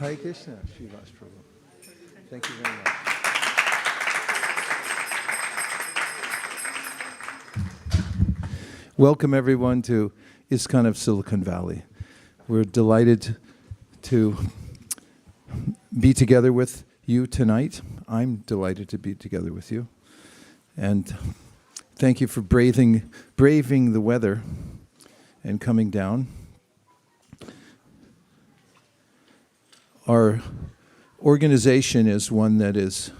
Hare Krishna, Srivas Prabhu. Thank you very much. Welcome everyone to ISKCON of Silicon Valley. We're delighted to be together with you tonight. I'm delighted to be together with you. And thank you for braving the weather and coming down. Our organization is one that is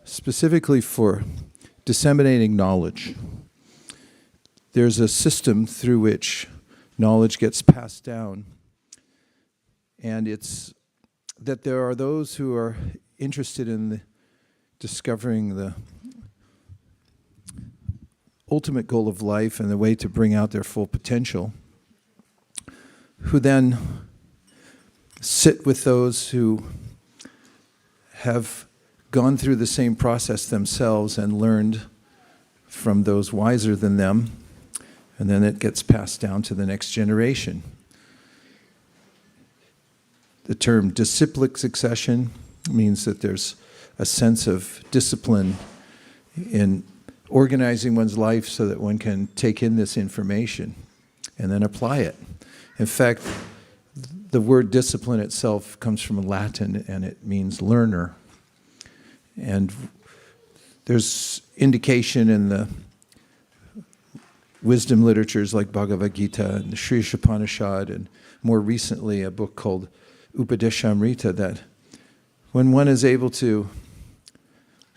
specifically for disseminating knowledge. There's a system through which knowledge gets passed down, and it's that there are those who are interested in discovering the ultimate goal of life and the way to bring out their full potential, who then sit with those who have gone through the same process themselves and learned from those wiser than them, and then it gets passed down to the next generation. The term disciplic succession means that there's a sense of discipline in organizing one's life so that one can take in this information and then apply it. In fact, the word discipline itself comes from Latin and it means learner. And there's indication in the wisdom literatures like Bhagavad Gita and the Sri Upanishad, and more recently a book called Upadeshamrita, that when one is able to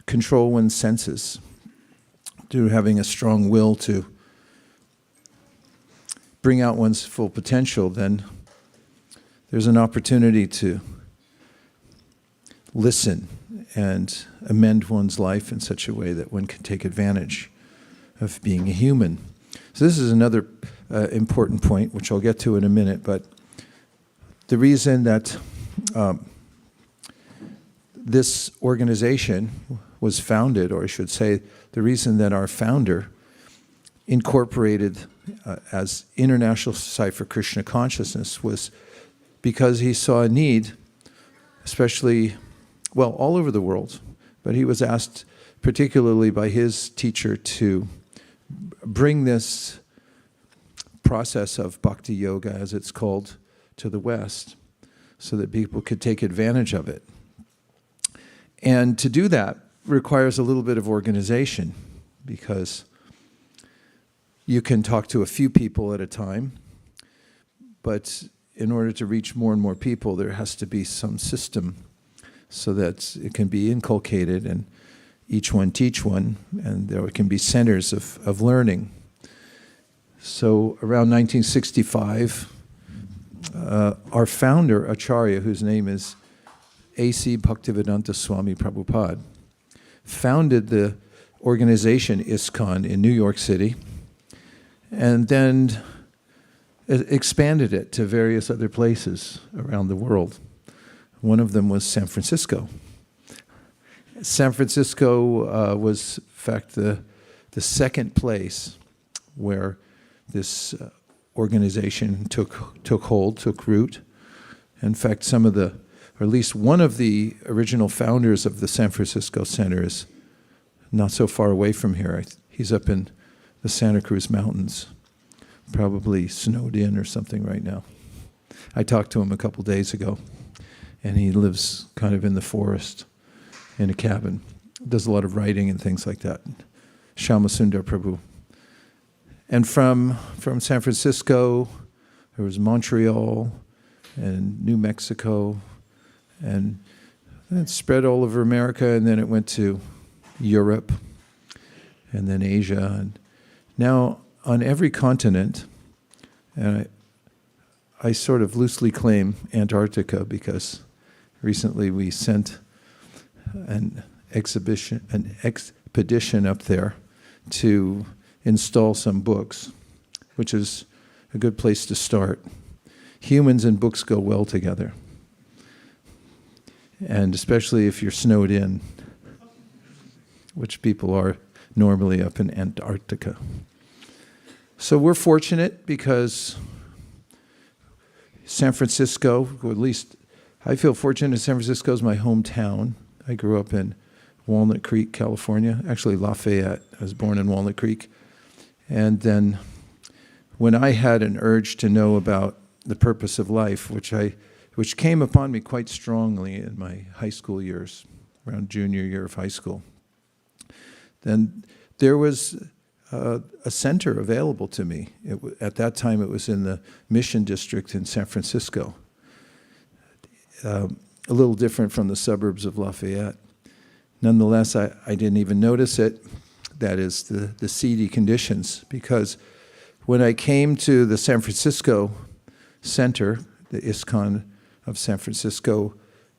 control one's senses, through having a strong will to bring out one's full potential, then there's an opportunity to listen and amend one's life in such a way that one can take advantage of being a human. So this is another important point, which I'll get to in a minute, but the reason that this organization was founded, or I should say, the reason that our founder incorporated as International Society for Krishna Consciousness was because he saw a need, especially, well, all over the world, but he was asked particularly by his teacher to bring this process of Bhakti Yoga, as it's called, to the West so that people could take advantage of it. And to do that requires a little bit of organization, because you can talk to a few people at a time, but in order to reach more and more people, there has to be some system so that it can be inculcated and each one teach one, and there can be centers of learning. So around 1965, our founder, Acharya, whose name is A.C. Bhaktivedanta Swami Prabhupada, founded the organization ISKCON in New York City, and then expanded it to various other places around the world. One of them was San Francisco. San Francisco was, in fact, the second place where this organization took hold, took root. In fact, some of the, or at least one of the original founders of the San Francisco Center is not so far away from here. He's up in the Santa Cruz Mountains, probably snowed in or something right now. I talked to him a couple days ago, and he lives kind of in the forest in a cabin. Does a lot of writing and things like that. Shyamasundar Prabhu. And from San Francisco, there was Montreal and New Mexico, and then it spread all over America, and then it went to Europe, and then Asia, and now on every continent, and I sort of loosely claim Antarctica because recently we sent an expedition up there to install some books, which is a good place to start. Humans and books go well together, and especially if you're snowed in, which people are normally up in Antarctica. So we're fortunate because San Francisco, or at least I feel fortunate. San Francisco is my hometown. I grew up in Walnut Creek, California, actually Lafayette. I was born in Walnut Creek. And then when I had an urge to know about the purpose of life, which came upon me quite strongly in my high school years, around junior year of high school, then there was a center available to me. At that time, it was in the Mission District in San Francisco, a little different from the suburbs of Lafayette. Nonetheless, I didn't even notice it. That is the seedy conditions, because when I came to the San Francisco Center, the ISKCON of San Francisco,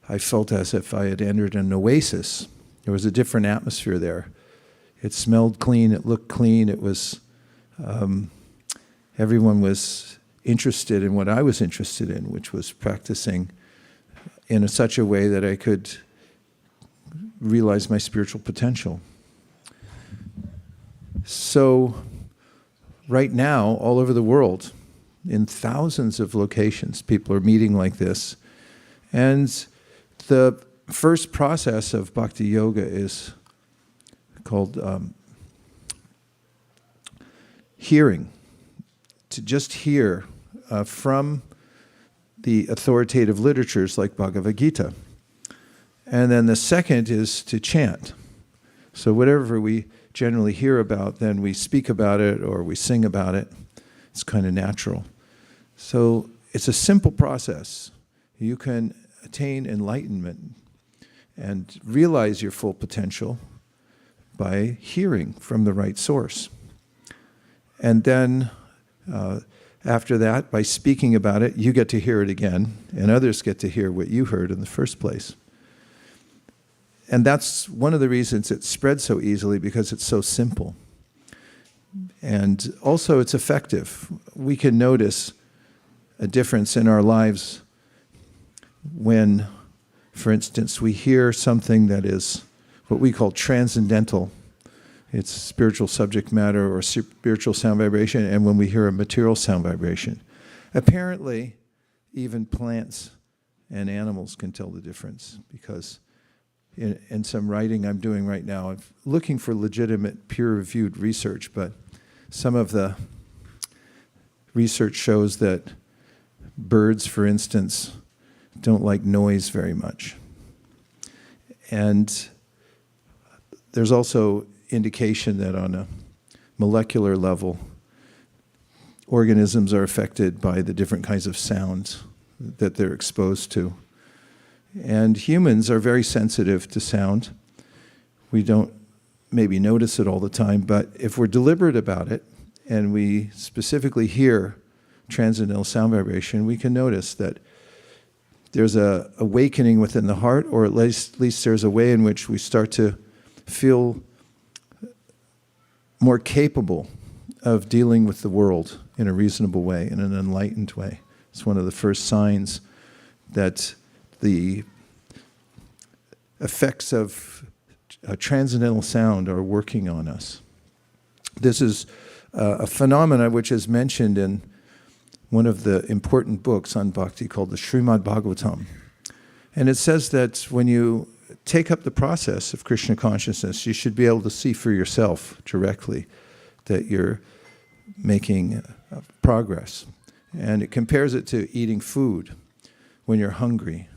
I felt as if I had entered an oasis. There was a different atmosphere there. It smelled clean, it looked clean, it was, everyone was interested in what I was interested in, which was practicing in such a way that I could realize my spiritual potential. So right now, all over the world, in thousands of locations, people are meeting like this. And the first process of Bhakti Yoga is called hearing, to just hear from the authoritative literatures like Bhagavad Gita. And then the second is to chant. So whatever we generally hear about, then we speak about it or we sing about it. It's kind of natural. So it's a simple process. You can attain enlightenment and realize your full potential by hearing from the right source. And then after that, by speaking about it, you get to hear it again, and others get to hear what you heard in the first place. And that's one of the reasons it spreads so easily, because it's so simple. And also it's effective. We can notice a difference in our lives when, for instance, we hear something that is what we call transcendental. It's spiritual subject matter or spiritual sound vibration, and when we hear a material sound vibration. Apparently, even plants and animals can tell the difference, because in some writing I'm doing right now, I'm looking for legitimate peer-reviewed research, but some of the research shows that birds, for instance, don't like noise very much. And there's also indication that on a molecular level, organisms are affected by the different kinds of sounds that they're exposed to. And humans are very sensitive to sound. We don't maybe notice it all the time, but if we're deliberate about it and we specifically hear transcendental sound vibration, we can notice that there's a awakening within the heart, or at least there's a way in which we start to feel more capable of dealing with the world in a reasonable way, in an enlightened way. It's one of the first signs that the effects of transcendental sound are working on us. This is a phenomena which is mentioned in one of the important books on bhakti called the Srimad Bhagavatam. And it says that when you take up the process of Krishna consciousness, you should be able to see for yourself directly that you're making progress. And it compares it to eating food when you're hungry.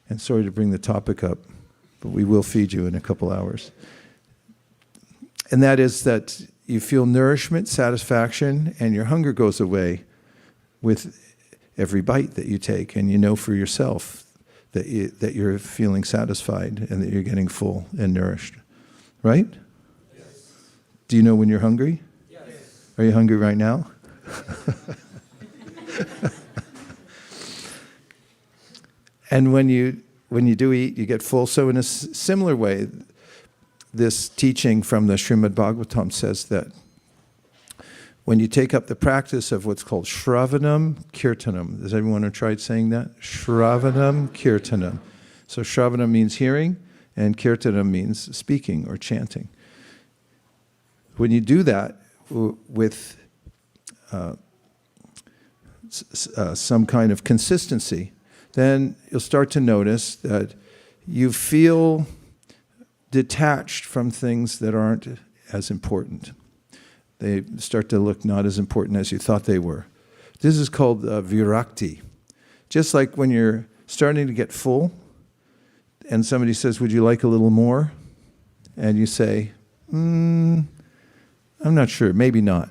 And sorry to bring the topic up, but we will feed you in a couple hours. And that is that you feel nourishment, satisfaction, and your hunger goes away with every bite that you take. And you know for yourself that you're feeling satisfied and that you're getting full and nourished. Right? Yes. Do you know when you're hungry? Yes. Are you hungry right now? And when you do eat, you get full. So in a similar way, this teaching from the Srimad Bhagavatam says that when you take up the practice of what's called Shravanam Kirtanam, has everyone tried saying that? Shravanam Kirtanam. So Shravanam means hearing, and Kirtanam means speaking or chanting. When you do that with some kind of consistency, then you'll start to notice that you feel detached from things that aren't as important. They start to look not as important as you thought they were. This is called virakti. Just like when you're starting to get full and somebody says, would you like a little more? And you say, I'm not sure, maybe not.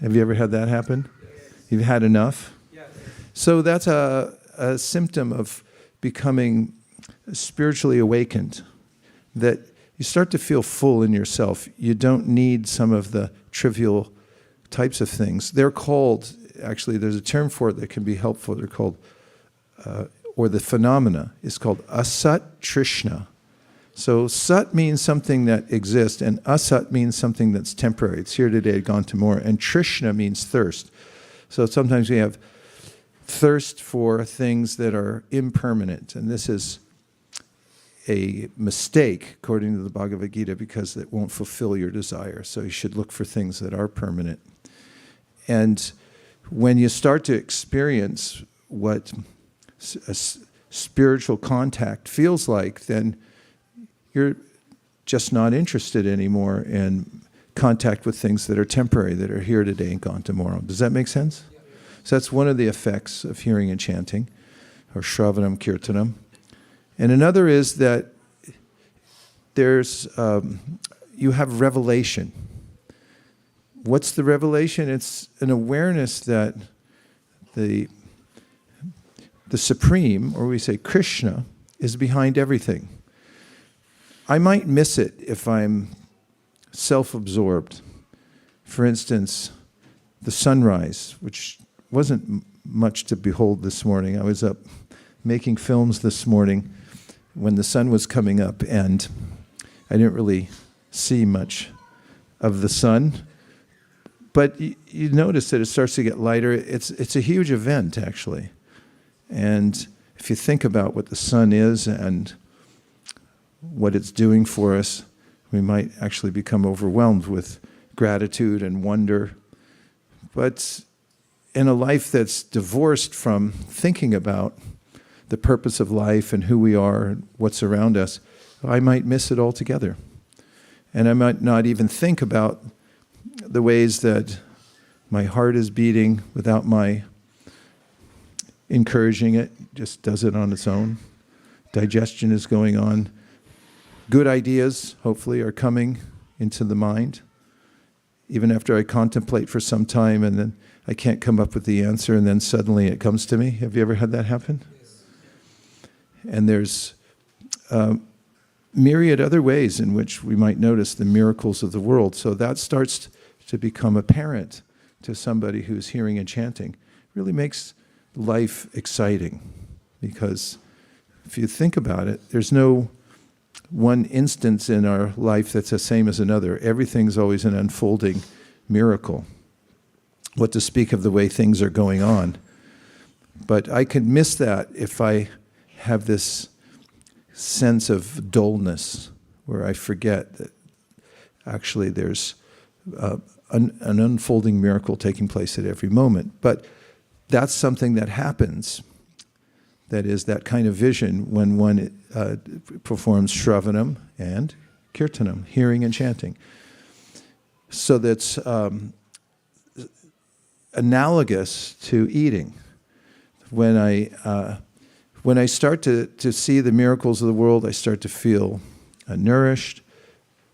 Have you ever had that happen? Yes. You've had enough? Yes. So that's a symptom of becoming spiritually awakened, that you start to feel full in yourself. You don't need some of the trivial types of things. They're called, actually, there's a term for it that can be helpful. They're called, or the phenomena is called asat trishna. So sat means something that exists, and asat means something that's temporary. It's here today, gone tomorrow. And trishna means thirst. So sometimes we have thirst for things that are impermanent, and this is a mistake, according to the Bhagavad Gita, because it won't fulfill your desire. So you should look for things that are permanent. And when you start to experience what a spiritual contact feels like, then you're just not interested anymore in contact with things that are temporary, that are here today and gone tomorrow. Does that make sense? Yeah. So that's one of the effects of hearing and chanting, or shravanam kirtanam. And another is that there's you have revelation. What's the revelation? It's an awareness that the Supreme, or we say Krishna, is behind everything. I might miss it if I'm self-absorbed. For instance, the sunrise, which wasn't much to behold this morning. I was up making films this morning when the sun was coming up, and I didn't really see much of the sun. But you notice that it starts to get lighter. It's a huge event, actually. And if you think about what the sun is and what it's doing for us, we might actually become overwhelmed with gratitude and wonder. But in a life that's divorced from thinking about the purpose of life and who we are and what's around us, I might miss it altogether. And I might not even think about the ways that my heart is beating without my encouraging it, just does it on its own. Digestion is going on. Good ideas, hopefully, are coming into the mind, even after I contemplate for some time and then I can't come up with the answer and then suddenly it comes to me. Have you ever had that happen? Yes. And there's myriad other ways in which we might notice the miracles of the world. So that starts to become apparent to somebody who's hearing and chanting. It really makes life exciting, because if you think about it, there's no one instance in our life that's the same as another. Everything's always an unfolding miracle. What to speak of the way things are going on. But I could miss that if I have this sense of dullness, where I forget that actually there's an unfolding miracle taking place at every moment. But that's something that happens. That is that kind of vision when one performs shravanam and kirtanam, hearing and chanting. So that's analogous to eating. When I start to see the miracles of the world, I start to feel nourished.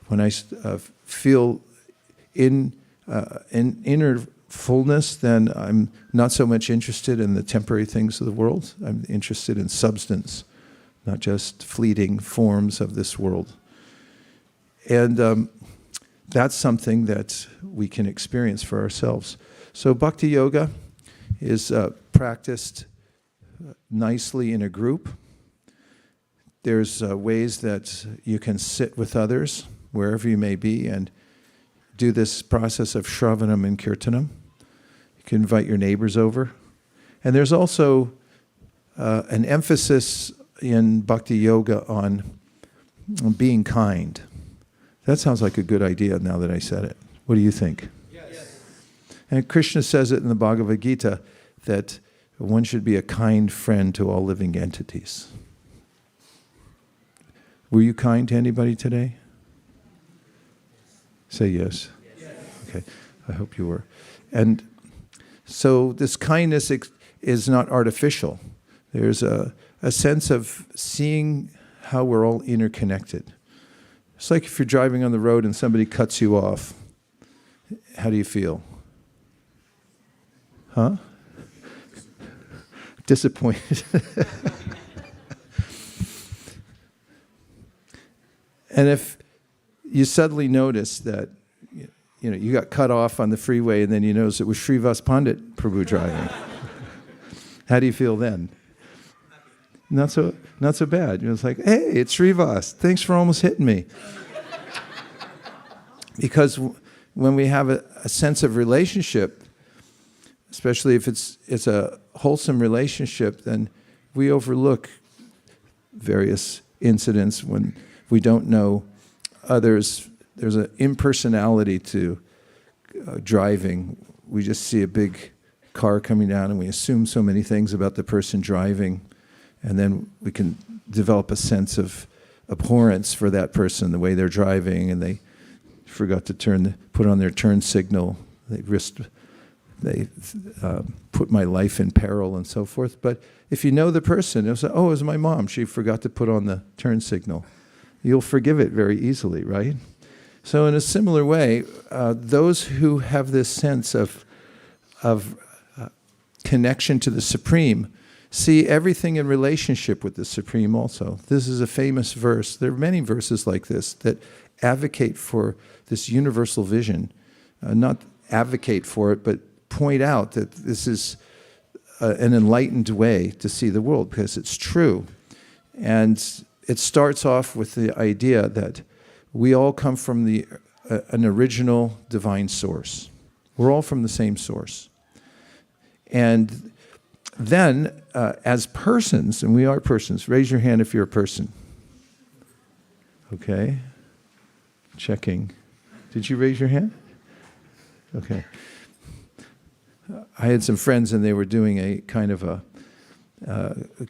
When I feel in inner fullness, then I'm not so much interested in the temporary things of the world. I'm interested in substance, not just fleeting forms of this world. And that's something that we can experience for ourselves. So Bhakti Yoga is practiced nicely in a group. There's ways that you can sit with others, wherever you may be, and do this process of shravanam and kirtanam. You can invite your neighbors over. And there's also an emphasis in Bhakti Yoga on being kind. That sounds like a good idea now that I said it. What do you think? Yes. And Krishna says it in the Bhagavad Gita that one should be a kind friend to all living entities. Were you kind to anybody today? Say yes. Yes. Okay, I hope you were. And so this kindness is not artificial. There's a sense of seeing how we're all interconnected. It's like if you're driving on the road and somebody cuts you off. How do you feel? Huh? Disappointed. And if you suddenly notice that you got cut off on the freeway and then you notice it was Srivas Pandit Prabhu driving, how do you feel then? Not so bad. It's like, hey, it's Srivas. Thanks for almost hitting me. Because when we have a sense of relationship, especially if it's a wholesome relationship, then we overlook various incidents when we don't know others. There's an impersonality to driving. We just see a big car coming down and we assume so many things about the person driving, and then we can develop a sense of abhorrence for that person, the way they're driving, and they forgot to put on their turn signal. They put my life in peril and so forth. But if you know the person, it'll say, oh, it was my mom. She forgot to put on the turn signal. You'll forgive it very easily, right? So in a similar way, those who have this sense of connection to the Supreme see everything in relationship with the Supreme also. This is a famous verse. There are many verses like this that advocate for this universal vision. Not advocate for it, but point out that this is an enlightened way to see the world because it's true. And it starts off with the idea that we all come from an original divine source. We're all from the same source. And then, as persons, and we are persons, raise your hand if you're a person. Okay. Checking. Did you raise your hand? Okay. I had some friends and they were doing a kind of a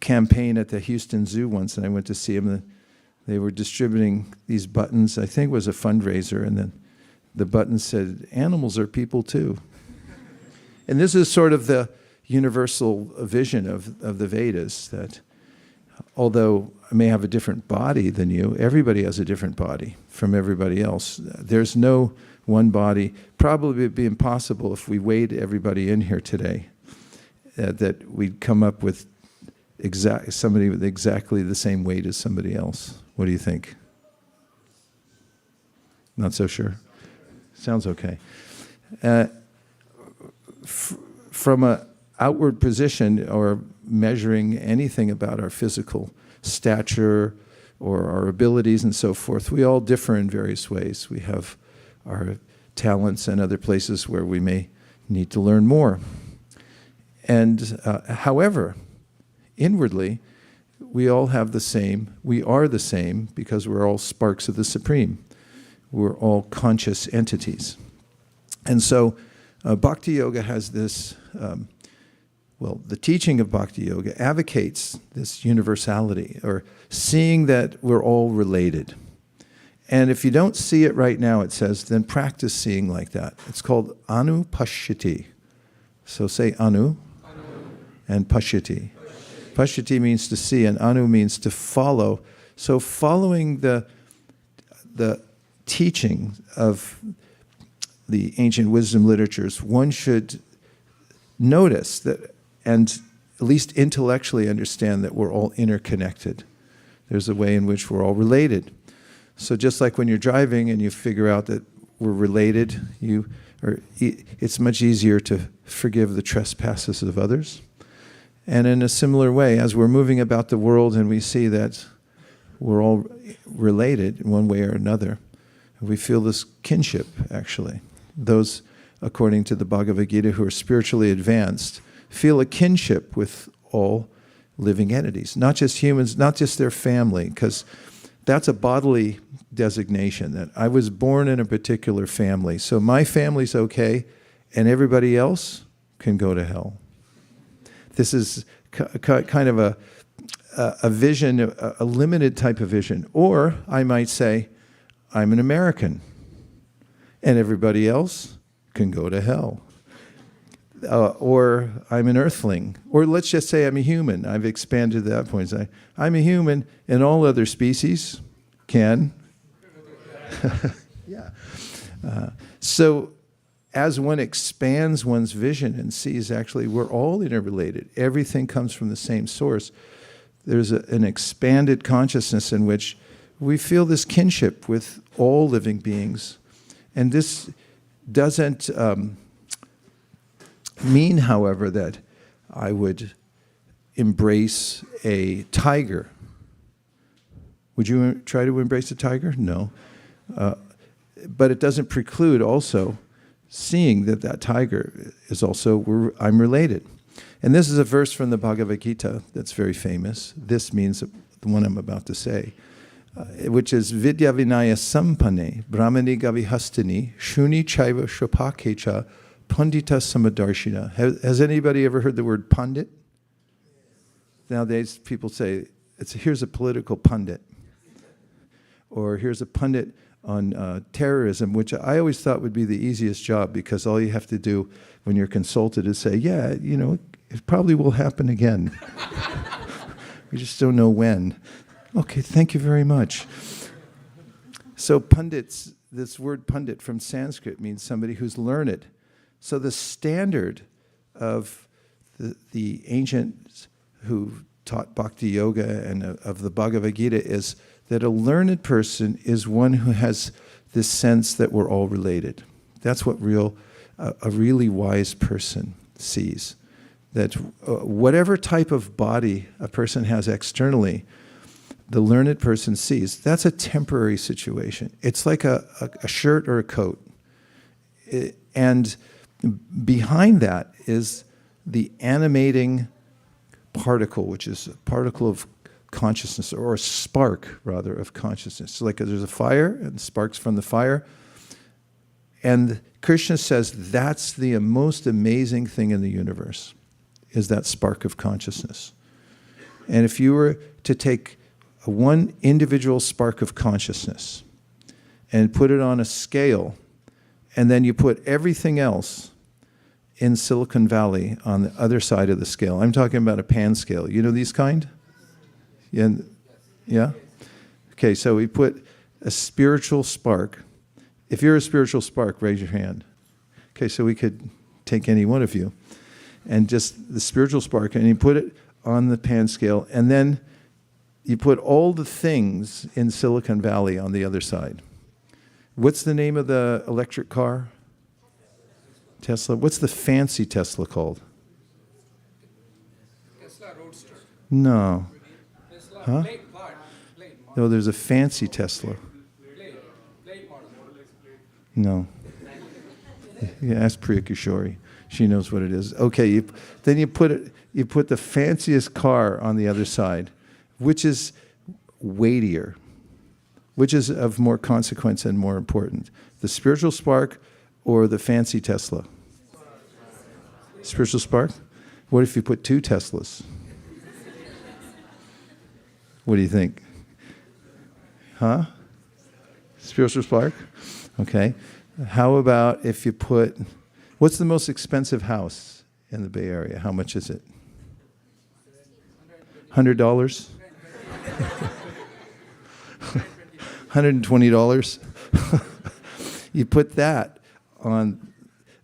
campaign at the Houston Zoo once, and I went to see them. And they were distributing these buttons. I think it was a fundraiser, and then the button said, "Animals are people too." And this is sort of the universal vision of the Vedas, that although I may have a different body than you, everybody has a different body from everybody else. There's no one body. Probably it'd be impossible if we weighed everybody in here today, that we'd come up with somebody with exactly the same weight as somebody else. What do you think? Not so sure? Sounds okay. From an outward position or measuring anything about our physical stature or our abilities and so forth, we all differ in various ways. We have our talents and other places where we may need to learn more. And however, inwardly, we all have the same, we are the same because we're all sparks of the Supreme. We're all conscious entities. And so Bhakti Yoga has this, the teaching of Bhakti Yoga advocates this universality, or seeing that we're all related. And if you don't see it right now, it says, then practice seeing like that. It's called Anu Pashyati. So say Anu, and Pashyati. Pashyati means to see, and Anu means to follow. So following the teaching of the ancient wisdom literatures, one should notice that, and at least intellectually understand that we're all interconnected. There's a way in which we're all related. So just like when you're driving and you figure out that we're related, it's much easier to forgive the trespasses of others. And in a similar way, as we're moving about the world and we see that we're all related in one way or another, we feel this kinship, actually. Those, according to the Bhagavad Gita, who are spiritually advanced, feel a kinship with all living entities, not just humans, not just their family, because that's a bodily designation, that I was born in a particular family, so my family's okay, and everybody else can go to hell. This is kind of a vision, a limited type of vision. Or I might say, I'm an American, and everybody else can go to hell. Or I'm an earthling. Or let's just say I'm a human. I've expanded that point. Say, I'm a human, and all other species can. Yeah. So as one expands one's vision and sees actually we're all interrelated, everything comes from the same source, there's an expanded consciousness in which we feel this kinship with all living beings. And this doesn't mean, however, that I would embrace a tiger. Would you try to embrace a tiger? No. But it doesn't preclude also seeing that tiger is also, I'm related. And this is a verse from the Bhagavad Gita that's very famous. This means the one I'm about to say, which is Vidya Vinaya Sampane Brahmani Gavihastini Shuni Chaiva Shopakecha Pandita Samadarshina. Has anybody ever heard the word pundit? Nowadays people say, here's a political pundit. Or here's a pundit on terrorism, which I always thought would be the easiest job, because all you have to do when you're consulted is say, yeah, it probably will happen again. We just don't know when. Okay, thank you very much. So pundits, this word pundit from Sanskrit means somebody who's learned. So the standard of the ancients who taught Bhakti Yoga and of the Bhagavad Gita is that a learned person is one who has this sense that we're all related. That's what a really wise person sees. That whatever type of body a person has externally, the learned person sees, that's a temporary situation. It's like a shirt or a coat. And behind that is the animating particle, which is a particle of consciousness, or a spark, rather, of consciousness. So like there's a fire, and sparks from the fire. And Krishna says that's the most amazing thing in the universe, is that spark of consciousness. And if you were to take one individual spark of consciousness and put it on a scale, and then you put everything else in Silicon Valley on the other side of the scale. I'm talking about a pan scale. You know these kind? Yeah? Okay, so we put a spiritual spark. If you're a spiritual spark, raise your hand. Okay, so we could take any one of you. And just the spiritual spark, and you put it on the pan scale, and then you put all the things in Silicon Valley on the other side. What's the name of the electric car? Tesla. What's the fancy Tesla called? Tesla Roadster. No. Tesla Huh? Plate model. No, there's a fancy Tesla. Plate model. No. Yeah, ask Priya Kishori. She knows what it is. Okay, then you put the fanciest car on the other side, which is weightier, which is of more consequence and more important. The spiritual spark or the fancy Tesla? Spiritual spark? What if you put two Teslas? What do you think? Huh? Spiritual spark? Okay. How about if you put, what's the most expensive house in the Bay Area? How much is it? $100? $120? You put that on,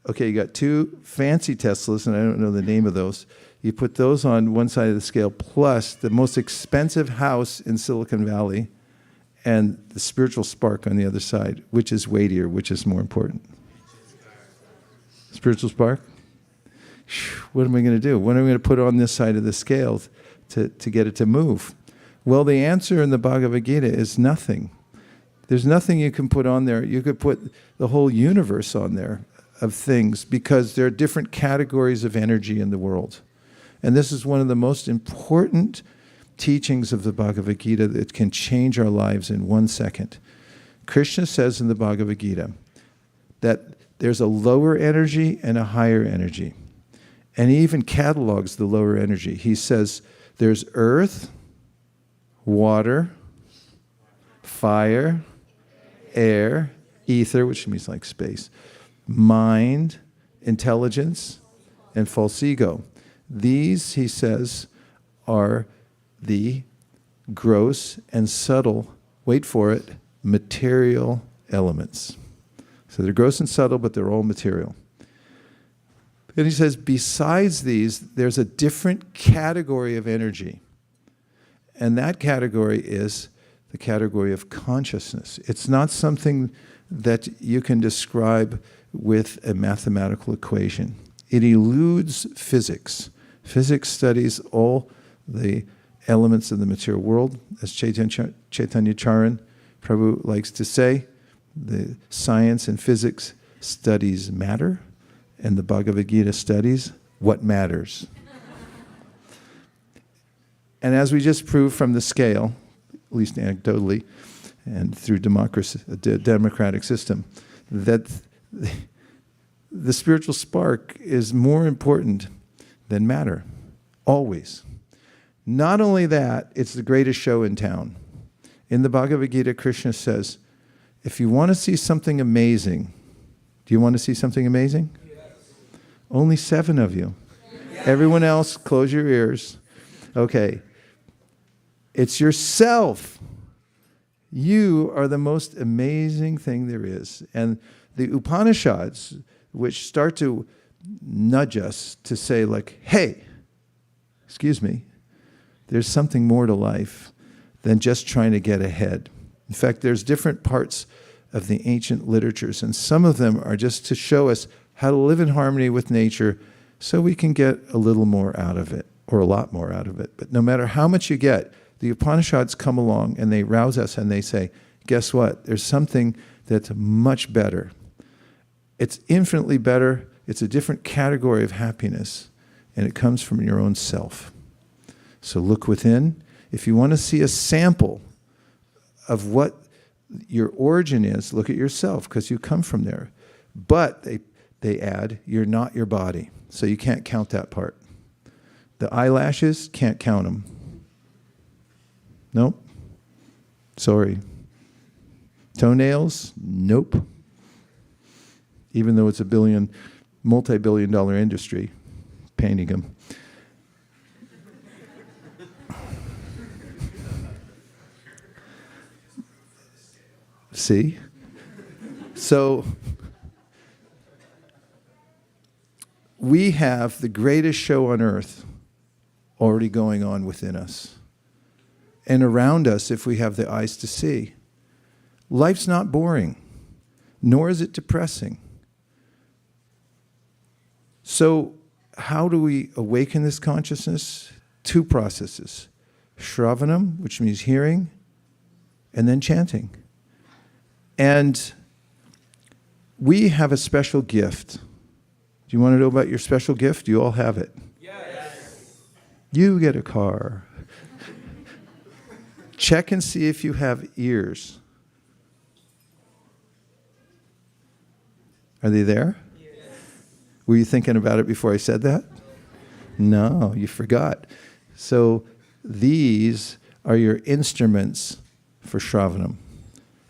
okay, you got two fancy Teslas, and I don't know the name of those. You put those on one side of the scale, plus the most expensive house in Silicon Valley, and the spiritual spark on the other side. Which is weightier? Which is more important? Spiritual spark? What am I going to do? What am I going to put on this side of the scale to get it to move? Well, the answer in the Bhagavad Gita is nothing. There's nothing you can put on there. You could put the whole universe on there of things, because there are different categories of energy in the world. And this is one of the most important teachings of the Bhagavad Gita that can change our lives in 1 second. Krishna says in the Bhagavad Gita that there's a lower energy and a higher energy. And he even catalogs the lower energy. He says there's earth, water, fire, air, ether, which means like space, mind, intelligence, and false ego. These, he says, are the gross and subtle, wait for it, material elements. So they're gross and subtle, but they're all material. And he says, besides these, there's a different category of energy. And that category is the category of consciousness. It's not something that you can describe with a mathematical equation. It eludes physics. Physics studies all the elements of the material world. As Chaitanya Charan Prabhu likes to say, the science and physics studies matter, and the Bhagavad Gita studies what matters. And as we just proved from the scale, at least anecdotally, and through democracy, a democratic system, that the spiritual spark is more important than matter, always. Not only that, it's the greatest show in town. In the Bhagavad Gita, Krishna says, if you want to see something amazing, do you want to see something amazing? Yes. Only 7 of you. Yes. Everyone else, close your ears. Okay. It's yourself. You are the most amazing thing there is. And the Upanishads, which start to nudge us to say like, hey, excuse me, there's something more to life than just trying to get ahead. In fact, there's different parts of the ancient literatures, and some of them are just to show us how to live in harmony with nature so we can get a little more out of it, or a lot more out of it. But no matter how much you get, the Upanishads come along and they rouse us and they say, guess what? There's something that's much better. It's infinitely better. It's a different category of happiness, and it comes from your own self. So look within. If you want to see a sample of what your origin is, look at yourself, because you come from there. But they add, you're not your body. So you can't count that part. The eyelashes, can't count them. Nope. Sorry. Toenails? Nope. Even though it's a multi-billion-dollar industry, painting them. See? So, we have the greatest show on earth already going on within us. And around us, if we have the eyes to see. Life's not boring, nor is it depressing. So, how do we awaken this consciousness? 2 processes. Shravanam, which means hearing, and then chanting. And we have a special gift. Do you want to know about your special gift? You all have it. Yes. You get a car. Check and see if you have ears. Are they there? Yes. Were you thinking about it before I said that? No, you forgot. So these are your instruments for Shravanam.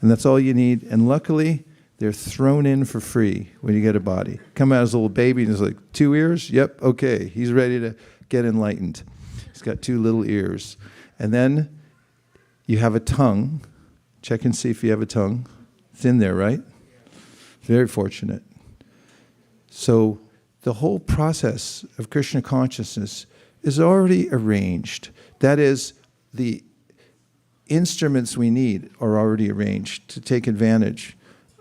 And that's all you need. And luckily, they're thrown in for free when you get a body. Come out as a little baby and it's like, 2 ears? Yep, okay. He's ready to get enlightened. He's got 2 little ears. And then you have a tongue. Check and see if you have a tongue. It's in there, right? Very fortunate. So the whole process of Krishna consciousness is already arranged. That is, the instruments we need are already arranged to take advantage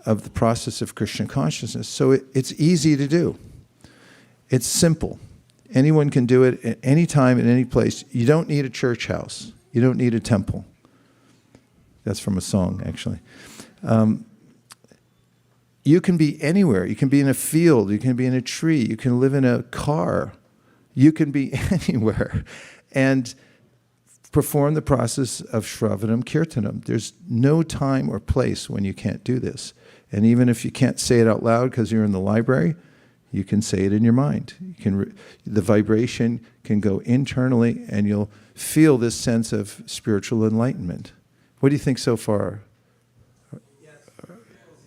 of the process of Krishna consciousness. So it's easy to do. It's simple. Anyone can do it at any time, in any place. You don't need a church house. You don't need a temple. That's from a song, actually. You can be anywhere. You can be in a field. You can be in a tree. You can live in a car. You can be anywhere. And perform the process of Shravanam Kirtanam. There's no time or place when you can't do this. And even if you can't say it out loud because you're in the library, you can say it in your mind. The vibration can go internally, and you'll feel this sense of spiritual enlightenment. What do you think so far?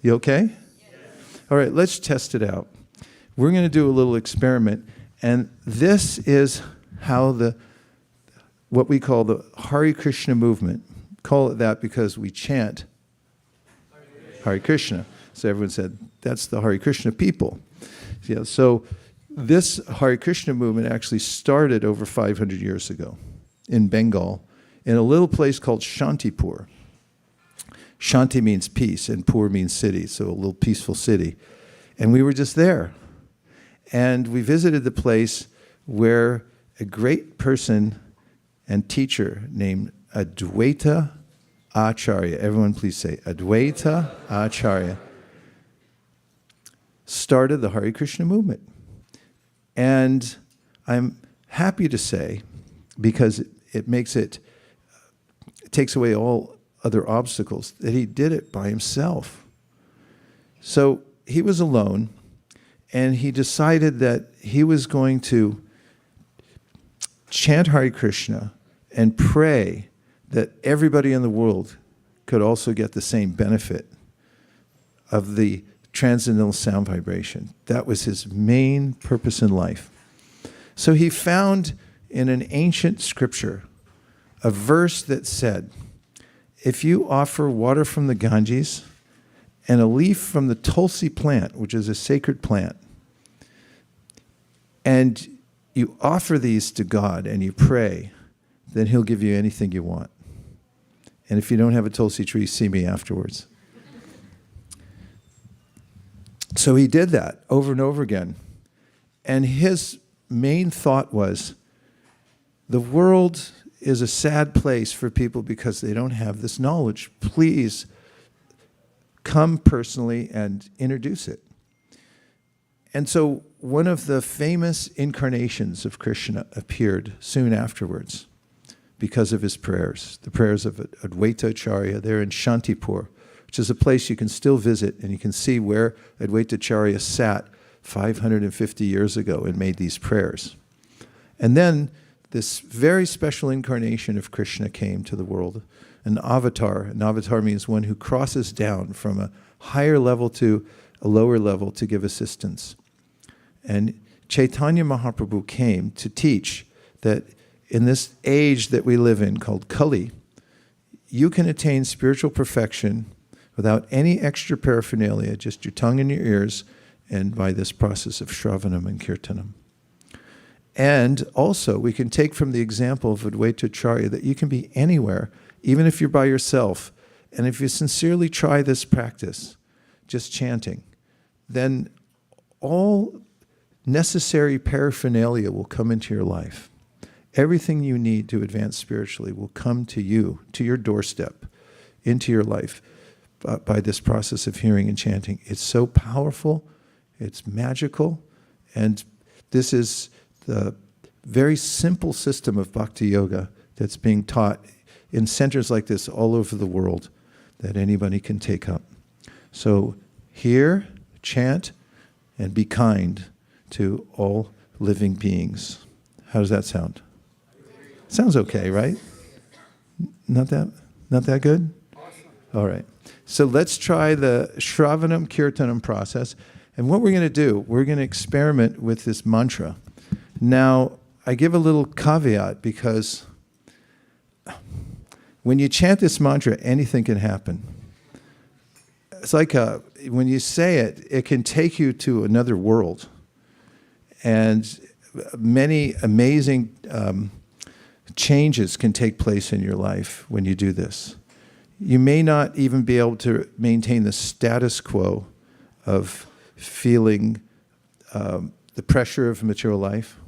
You okay? All right, let's test it out. We're going to do a little experiment, and this is how what we call the Hare Krishna movement. Call it that because we chant Hare Krishna. So everyone said, that's the Hare Krishna people. Yeah, so this Hare Krishna movement actually started over 500 years ago in Bengal, in a little place called Shantipur. Shanti means peace, and Pur means city, so a little peaceful city. And we were just there. And we visited the place where a great person and teacher named Advaita Acharya, everyone please say Advaita Acharya, started the Hare Krishna movement. And I'm happy to say, because it takes away all other obstacles, that he did it by himself. So he was alone, and he decided that he was going to chant Hare Krishna and pray that everybody in the world could also get the same benefit of the transcendental sound vibration. That was his main purpose in life. So he found in an ancient scripture a verse that said, if you offer water from the Ganges and a leaf from the Tulsi plant, which is a sacred plant, and you offer these to God and you pray, then he'll give you anything you want. And if you don't have a Tulsi tree, see me afterwards. So he did that over and over again. And his main thought was, the world is a sad place for people because they don't have this knowledge. Please come personally and introduce it. And so one of the famous incarnations of Krishna appeared soon afterwards because of his prayers, the prayers of Advaita Acharya there in Shantipur, which is a place you can still visit, and you can see where Advaita Acharya sat 550 years ago and made these prayers. And then this very special incarnation of Krishna came to the world, an avatar. An avatar means one who crosses down from a higher level to a lower level to give assistance. And Chaitanya Mahaprabhu came to teach that in this age that we live in called Kali, you can attain spiritual perfection without any extra paraphernalia, just your tongue and your ears, and by this process of Shravanam and Kirtanam. And also, we can take from the example of Advaita Acharya that you can be anywhere, even if you're by yourself. And if you sincerely try this practice, just chanting, then all necessary paraphernalia will come into your life. Everything you need to advance spiritually will come to you, to your doorstep, into your life by this process of hearing and chanting. It's so powerful, it's magical, and this is the very simple system of Bhakti Yoga that's being taught in centers like this all over the world that anybody can take up. So hear, chant, and be kind to all living beings. How does that sound? Sounds okay, right? Not that good? All right. So let's try the Shravanam Kirtanam process. And what we're going to do, we're going to experiment with this mantra. Now, I give a little caveat because when you chant this mantra, anything can happen. It's like when you say it, it can take you to another world. And many amazing changes can take place in your life when you do this. You may not even be able to maintain the status quo of feeling the pressure of material life,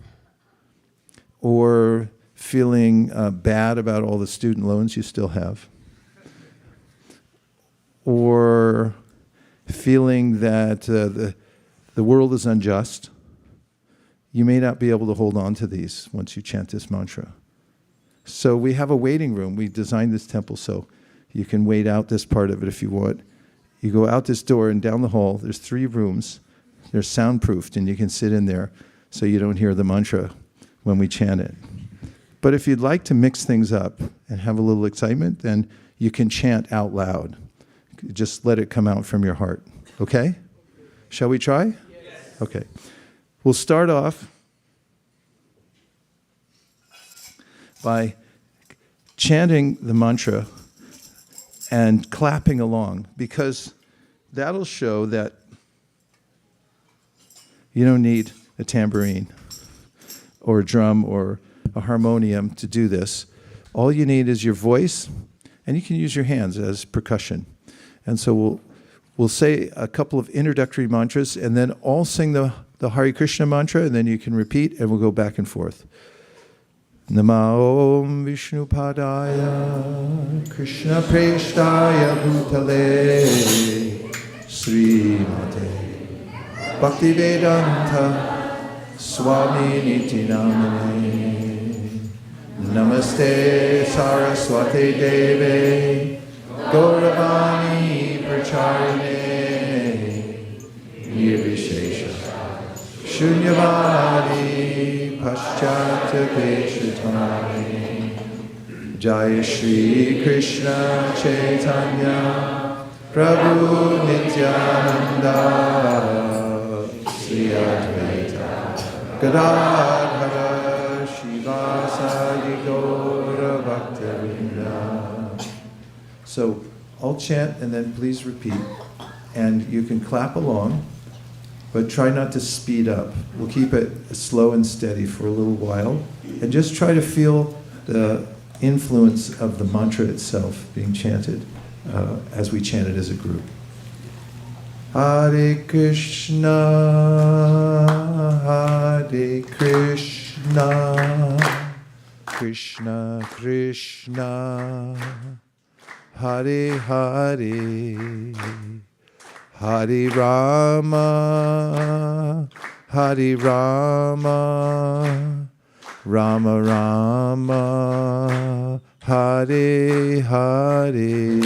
or feeling bad about all the student loans you still have, or feeling that the world is unjust. You may not be able to hold on to these once you chant this mantra. So we have a waiting room. We designed this temple so you can wait out this part of it if you want. You go out this door and down the hall. There's 3 rooms. They're soundproofed, and you can sit in there so you don't hear the mantra when we chant it. But if you'd like to mix things up and have a little excitement, then you can chant out loud. Just let it come out from your heart. Okay? Shall we try? Yes. Okay. We'll start off by chanting the mantra and clapping along, because that'll show that you don't need a tambourine or a drum or a harmonium to do this. All you need is your voice, and you can use your hands as percussion. And so we'll say a couple of introductory mantras, and then all sing the Hare Krishna mantra, and then you can repeat, and we'll go back and forth. Nama Om Vishnu Padaya Krishna Preshtaya Bhutale Sri Mate Bhakti Vedanta Swami Niti Namane Namaste Saraswati Deve Gauravani Pracharine Nirvishesha Shunyavadi Paschatya Keshatani Jaya Shri Krishna Chaitanya Prabhu Nityananda Sri Advaita Gadadhara Shivasadi Gaura Bhaktivinoda. So I'll chant and then please repeat, and you can clap along, but try not to speed up. We'll keep it slow and steady for a little while, and just try to feel the influence of the mantra itself being chanted as we chant it as a group. Hare Krishna, Hare Krishna, Krishna Krishna, Hare Hare, Hare Rama, Hare Rama, Rama Rama, Hare Hare.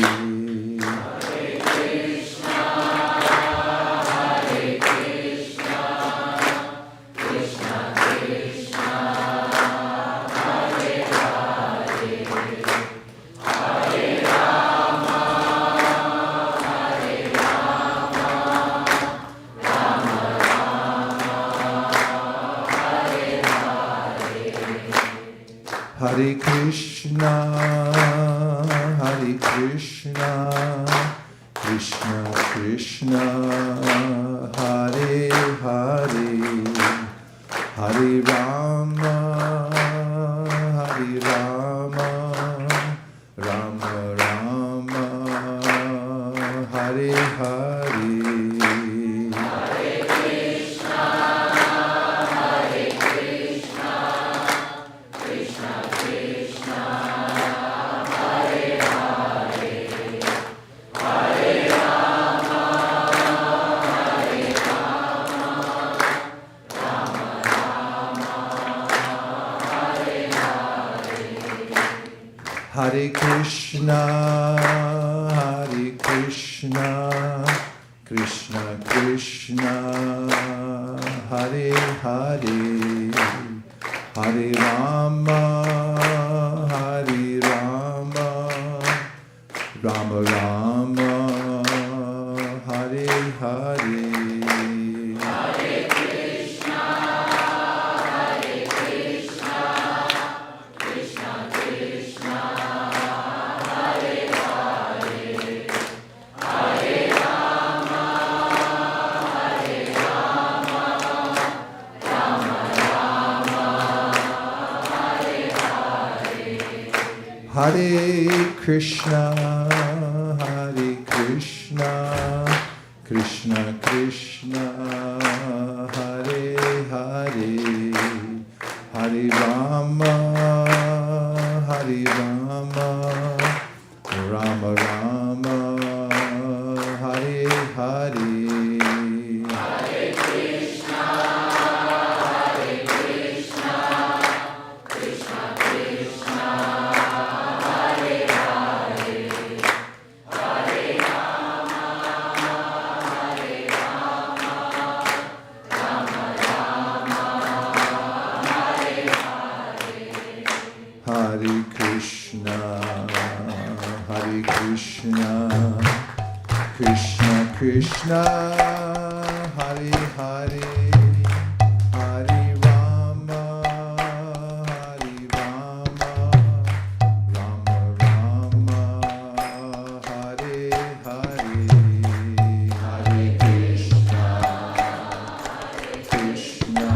Hare Krishna, Hare Krishna, Krishna Krishna, Hare Hare, Hare Rama, Hare Rama, Rama Rama, Hare Hare. Hare Krishna, Hare Krishna, Krishna Krishna, Hare Hare, Hare Rama, Hare Rama, Rama Rama, Hare Hare. Hare Krishna, Hare Krishna, Krishna Krishna, Hare Hare, Hare Rama, Hare Rama, Rama Rama, Hare Hare. Krishna Krishna, Hare Hare, Hare Rama, Hare Rama, Rama Rama, Hare Hare, Hare Krishna, Krishna.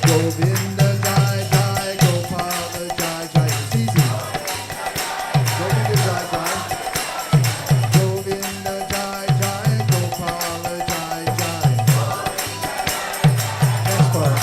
Govinda Jai Jai, Gopala Jai Jai. It's easy. Govinda Jai Jai. Govinda Jai Jai, Gopala Jai Jai. Next part.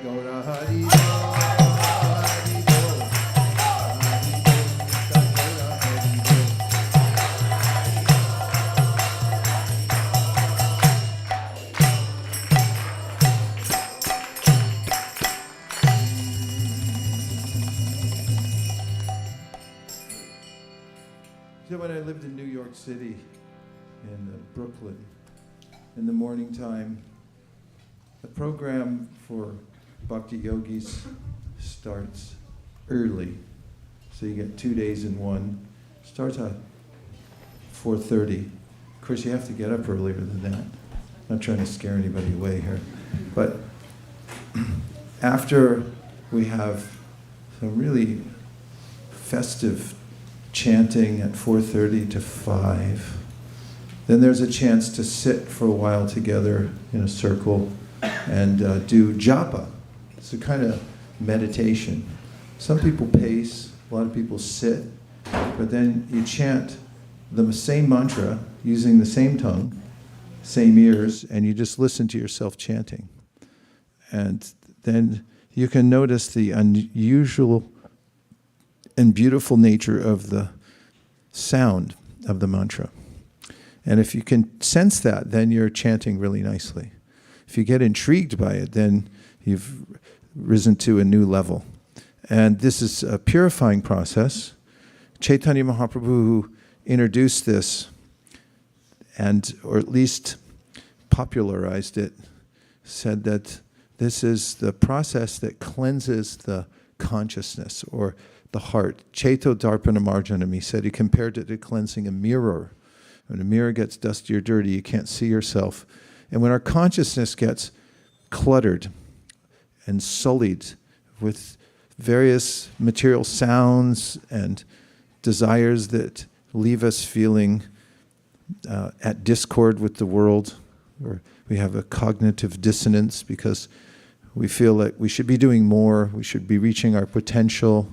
Radha Hari Govinda Jai Jai. So when I lived in New York City, in Brooklyn, in the morning time, the program for Bhakti Yogis starts early. So you get 2 days in one. Starts at 4:30. Of course, you have to get up earlier than that. I'm not trying to scare anybody away here. But after we have some really festive chanting at 4:30 to 5, then there's a chance to sit for a while together in a circle and do japa. It's a kind of meditation. Some people pace, a lot of people sit, but then you chant the same mantra using the same tongue, same ears, and you just listen to yourself chanting. And then you can notice the unusual and beautiful nature of the sound of the mantra. And if you can sense that, then you're chanting really nicely. If you get intrigued by it, then you've risen to a new level. And this is a purifying process. Chaitanya Mahaprabhu, who introduced this, or at least popularized it, said that this is the process that cleanses the consciousness or the heart. Cheto Darpana Marjanam, he said, he compared it to cleansing a mirror. When a mirror gets dusty or dirty, you can't see yourself. And when our consciousness gets cluttered and sullied with various material sounds and desires that leave us feeling at discord with the world, or we have a cognitive dissonance because we feel like we should be doing more, we should be reaching our potential,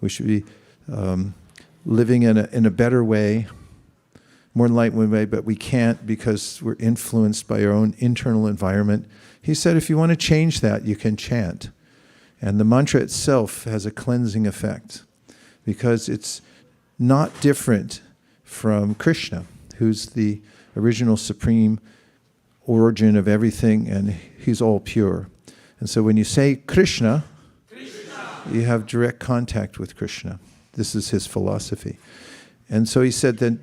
we should be living in a better way, more enlightened way, but we can't because we're influenced by our own internal environment. He said if you want to change that, you can chant. And the mantra itself has a cleansing effect because it's not different from Krishna, who's the original supreme origin of everything, and he's all pure. And so when you say Krishna, you have direct contact with Krishna. This is his philosophy. And so he said that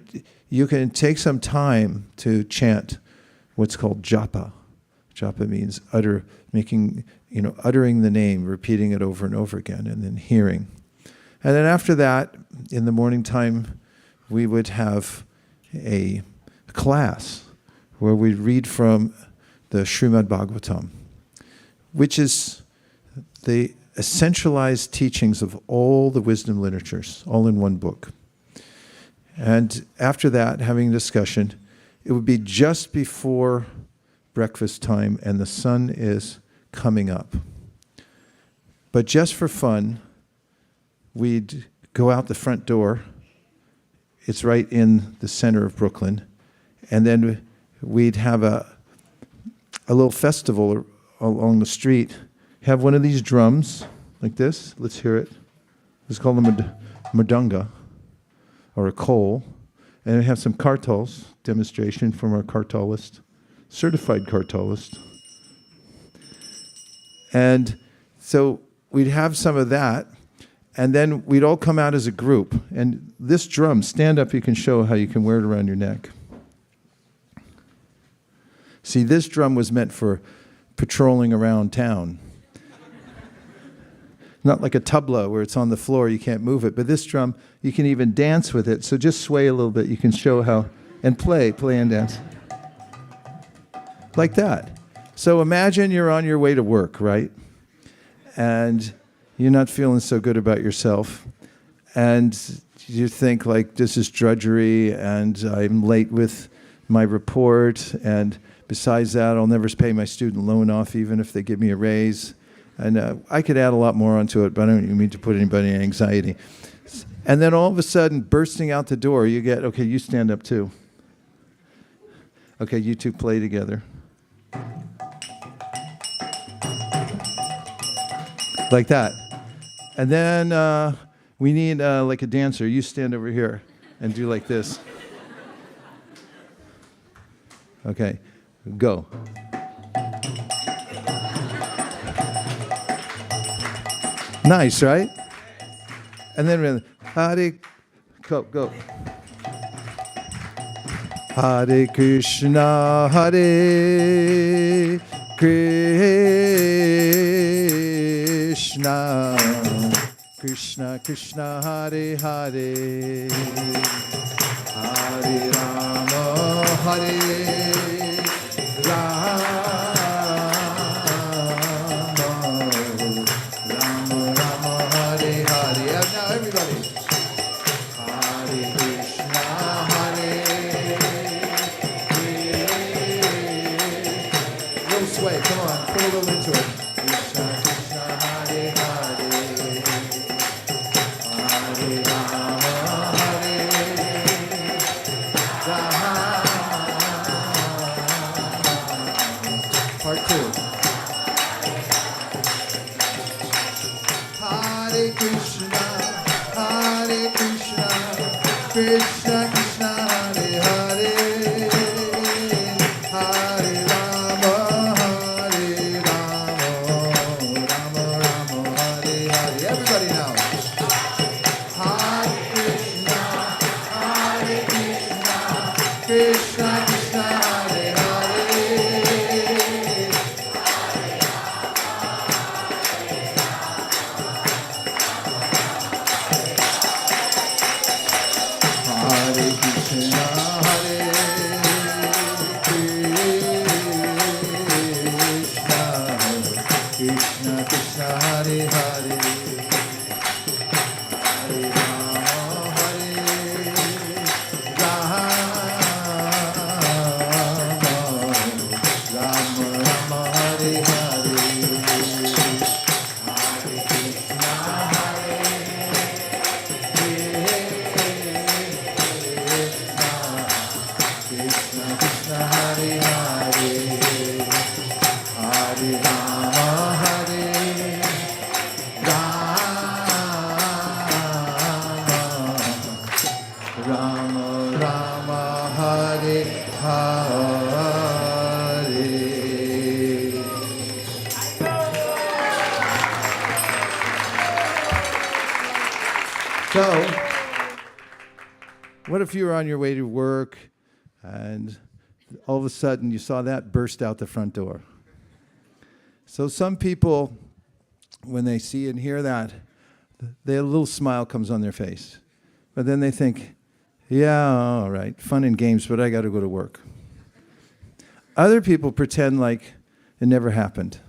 you can take some time to chant what's called japa. Japa means uttering the name, repeating it over and over again, and then hearing. And then after that, in the morning time, we would have a class where we'd read from the Srimad Bhagavatam, which is the essentialized teachings of all the wisdom literatures, all in one book. And after that, having a discussion, it would be just before breakfast time and the sun is coming up. But just for fun, we'd go out the front door. It's right in the center of Brooklyn. And then we'd have a little festival along the street. Have one of these drums like this. Let's hear it. It's called a mridanga, or a kol. And we have some kartals, demonstration from our kartalist, certified kartalist. And so we'd have some of that, and then we'd all come out as a group. And this drum, stand up, you can show how you can wear it around your neck. See, this drum was meant for patrolling around town. Not like a tabla where it's on the floor, you can't move it. But this drum, you can even dance with it. So just sway a little bit. You can show how, and play and dance. Like that. So imagine you're on your way to work, right? And you're not feeling so good about yourself. And you think like, this is drudgery, and I'm late with my report. And besides that, I'll never pay my student loan off even if they give me a raise. And I could add a lot more onto it, but I don't even mean to put anybody in anxiety. And then all of a sudden, bursting out the door, you get, okay, you stand up too. Okay, you two play together. Like that. And then we need like a dancer. You stand over here and do like this. Okay, go. Nice, right? And then Hare, go. Hare Krishna, Hare Krishna, Krishna Krishna, Hare Hare, Hare Rama, Hare Rama. Come on, put a little into it. Krishna, Krishna, Hare Hare, Hare Rama, Hare Rama. Part 2. Hare Krishna, Krishna Krishna, Hare Hare. So, what if you were on your way to work and all of a sudden you saw that burst out the front door? So some people, when they see and hear that, a little smile comes on their face. But then they think, yeah, all right, fun and games, but I got to go to work. Other people pretend like it never happened.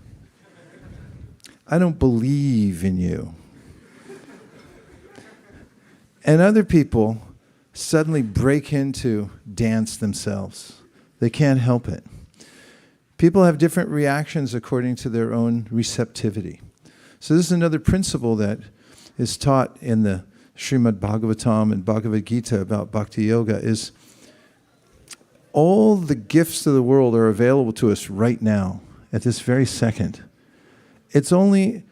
I don't believe in you. And other people suddenly break into dance themselves. They can't help it. People have different reactions according to their own receptivity. So this is another principle that is taught in the Srimad Bhagavatam and Bhagavad Gita about Bhakti Yoga is all the gifts of the world are available to us right now, at this very second. It's only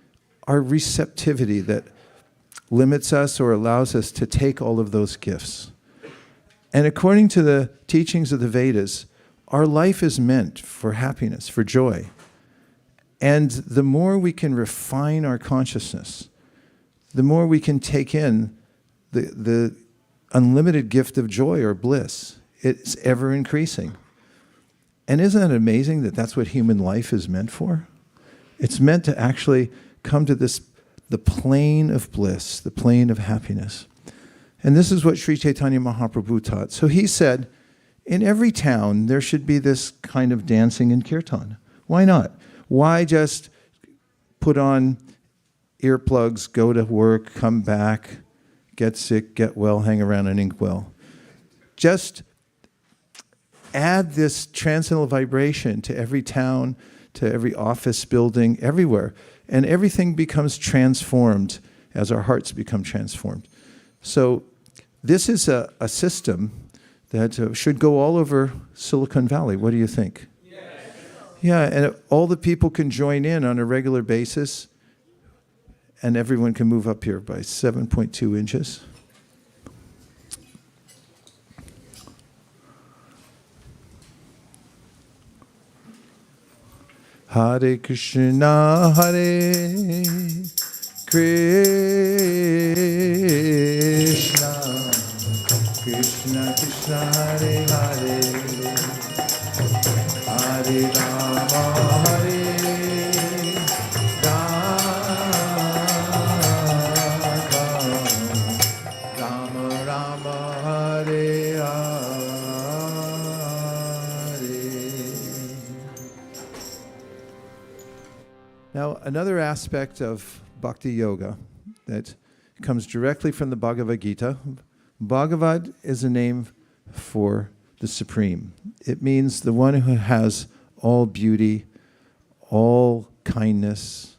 our receptivity that limits us or allows us to take all of those gifts. And according to the teachings of the Vedas, our life is meant for happiness, for joy. And the more we can refine our consciousness, the more we can take in the unlimited gift of joy or bliss. It's ever increasing. And isn't it amazing that that's what human life is meant for? It's meant to actually come to the plane of bliss, the plane of happiness. And this is what Sri Chaitanya Mahaprabhu taught. So he said, in every town, there should be this kind of dancing and kirtan. Why not? Why just put on earplugs, go to work, come back, get sick, get well, hang around an inkwell? Just add this transcendental vibration to every town, to every office building, everywhere. And everything becomes transformed as our hearts become transformed. So this is a system that should go all over Silicon Valley. What do you think? Yes. Yeah, and all the people can join in on a regular basis, and everyone can move up here by 7.2 inches. Hare Krishna, Hare Krishna, Krishna Krishna, Hare Hare, Hare Rama, Hare Rama, Rama Rama, Hare Hare. Now, another aspect of Bhakti Yoga that comes directly from the Bhagavad Gita. Bhagavad is a name for the Supreme. It means the one who has all beauty, all kindness.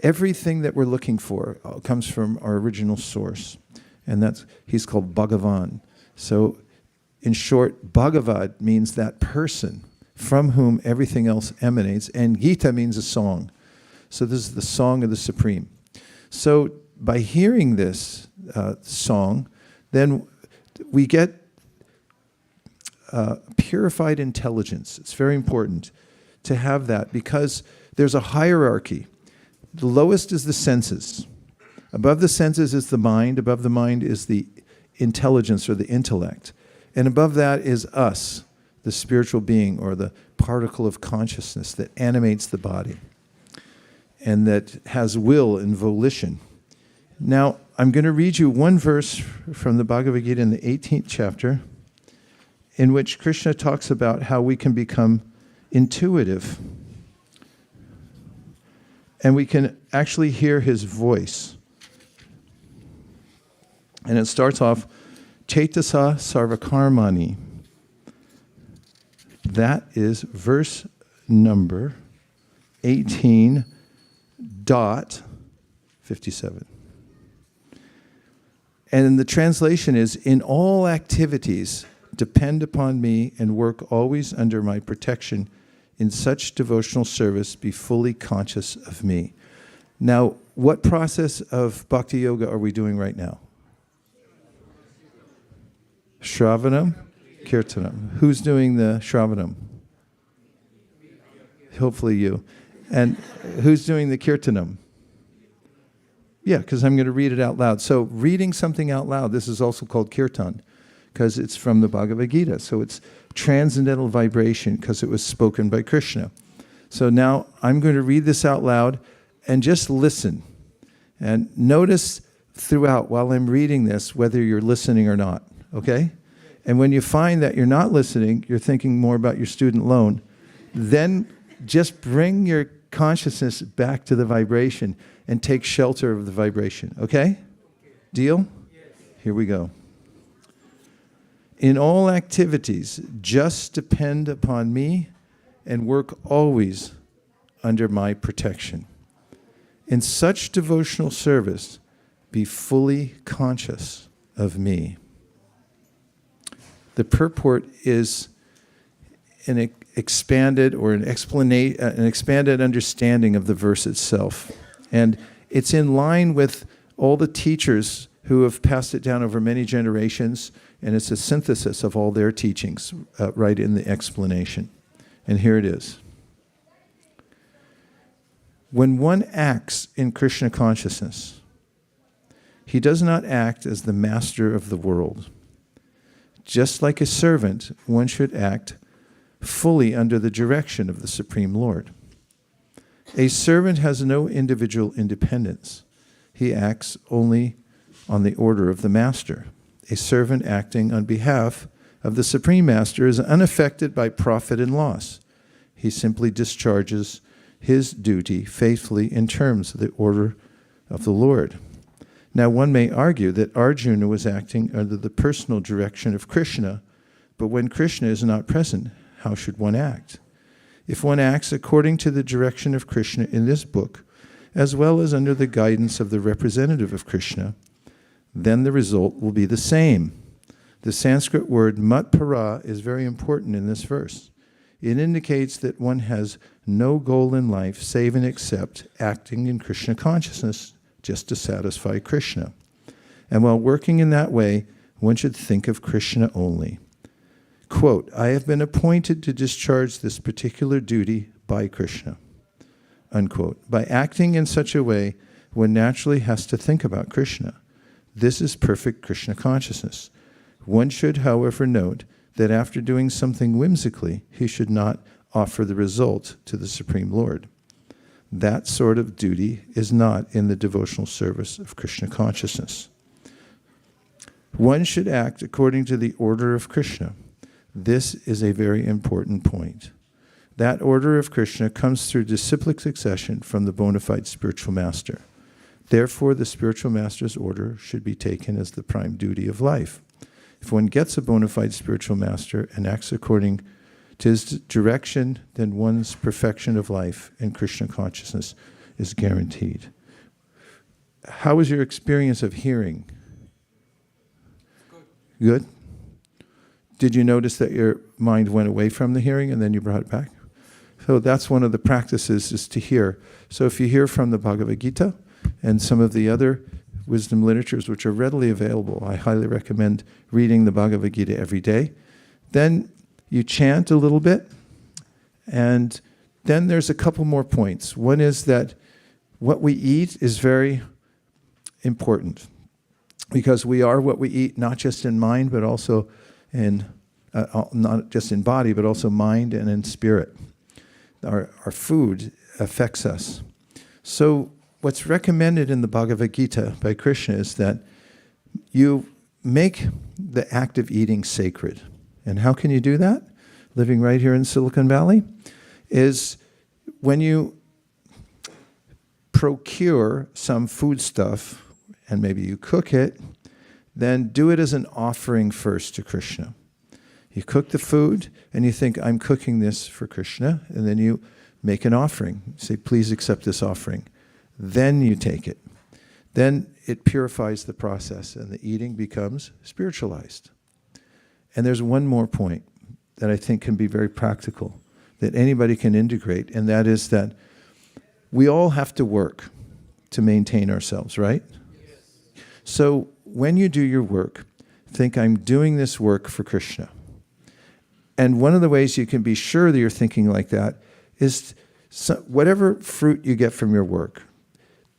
Everything that we're looking for comes from our original source. And he's called Bhagavan. So in short, Bhagavad means that person from whom everything else emanates. And Gita means a song. So this is the song of the Supreme. So by hearing this song, then we get purified intelligence. It's very important to have that because there's a hierarchy. The lowest is the senses. Above the senses is the mind. Above the mind is the intelligence or the intellect. And above that is us, the spiritual being or the particle of consciousness that animates the body and that has will and volition. Now, I'm going to read you one verse from the Bhagavad Gita in the 18th chapter in which Krishna talks about how we can become intuitive and we can actually hear his voice. And it starts off, Chaitasa Sarvakarmani. That is verse number 18.57. And the translation is, in all activities, depend upon me and work always under my protection. In such devotional service, be fully conscious of me. Now, what process of Bhakti Yoga are we doing right now? Shravanam, Kirtanam. Who's doing the Shravanam? Hopefully you. And who's doing the Kirtanam? Yeah, because I'm going to read it out loud. So reading something out loud, this is also called kirtan, because it's from the Bhagavad Gita. So it's transcendental vibration because it was spoken by Krishna. So now I'm going to read this out loud and just listen. And notice throughout while I'm reading this whether you're listening or not, okay? And when you find that you're not listening, you're thinking more about your student loan, then just bring your consciousness back to the vibration and take shelter of the vibration, okay? Deal? Yes. Here we go. In all activities, just depend upon me and work always under my protection. In such devotional service, be fully conscious of me. The purport is an expanded or an expanded understanding of the verse itself. And it's in line with all the teachers who have passed it down over many generations, and it's a synthesis of all their teachings right in the explanation. And here it is. When one acts in Krishna consciousness, he does not act as the master of the world. Just like a servant, one should act fully under the direction of the Supreme Lord. A servant has no individual independence. He acts only on the order of the master. A servant acting on behalf of the Supreme Master is unaffected by profit and loss. He simply discharges his duty faithfully in terms of the order of the Lord. Now, one may argue that Arjuna was acting under the personal direction of Krishna, but when Krishna is not present, how should one act? If one acts according to the direction of Krishna in this book, as well as under the guidance of the representative of Krishna, then the result will be the same. The Sanskrit word matpara is very important in this verse. It indicates that one has no goal in life save and except acting in Krishna consciousness just to satisfy Krishna. And while working in that way, one should think of Krishna only. Quote, I have been appointed to discharge this particular duty by Krishna. Unquote. By acting in such a way, one naturally has to think about Krishna. This is perfect Krishna consciousness. One should, however, note that after doing something whimsically, he should not offer the result to the Supreme Lord. That sort of duty is not in the devotional service of Krishna consciousness. One should act according to the order of Krishna. This is a very important point. That order of Krishna comes through disciplic succession from the bona fide spiritual master. Therefore, the spiritual master's order should be taken as the prime duty of life. If one gets a bona fide spiritual master and acts according to his direction, then one's perfection of life and Krishna consciousness is guaranteed. How was your experience of hearing? Good? Did you notice that your mind went away from the hearing and then you brought it back? So that's one of the practices, is to hear. So if you hear from the Bhagavad Gita and some of the other wisdom literatures which are readily available, I highly recommend reading the Bhagavad Gita every day. Then you chant a little bit, and then there's a couple more points. One is that what we eat is very important, because we are what we eat, not just in mind, but also in, not just in body, but also mind and in spirit. Our food affects us. So what's recommended in the Bhagavad Gita by Krishna is that you make the act of eating sacred. And how can you do that? Living right here in Silicon Valley, is when you procure some foodstuff, and maybe you cook it, then do it as an offering first to Krishna. You cook the food, and you think, I'm cooking this for Krishna, and then you make an offering. You say, please accept this offering. Then you take it. Then it purifies the process, and the eating becomes spiritualized. And there's one more point that I think can be very practical, that anybody can integrate, and that is that we all have to work to maintain ourselves, right? Yes. So when you do your work, think, I'm doing this work for Krishna. And one of the ways you can be sure that you're thinking like that is whatever fruit you get from your work,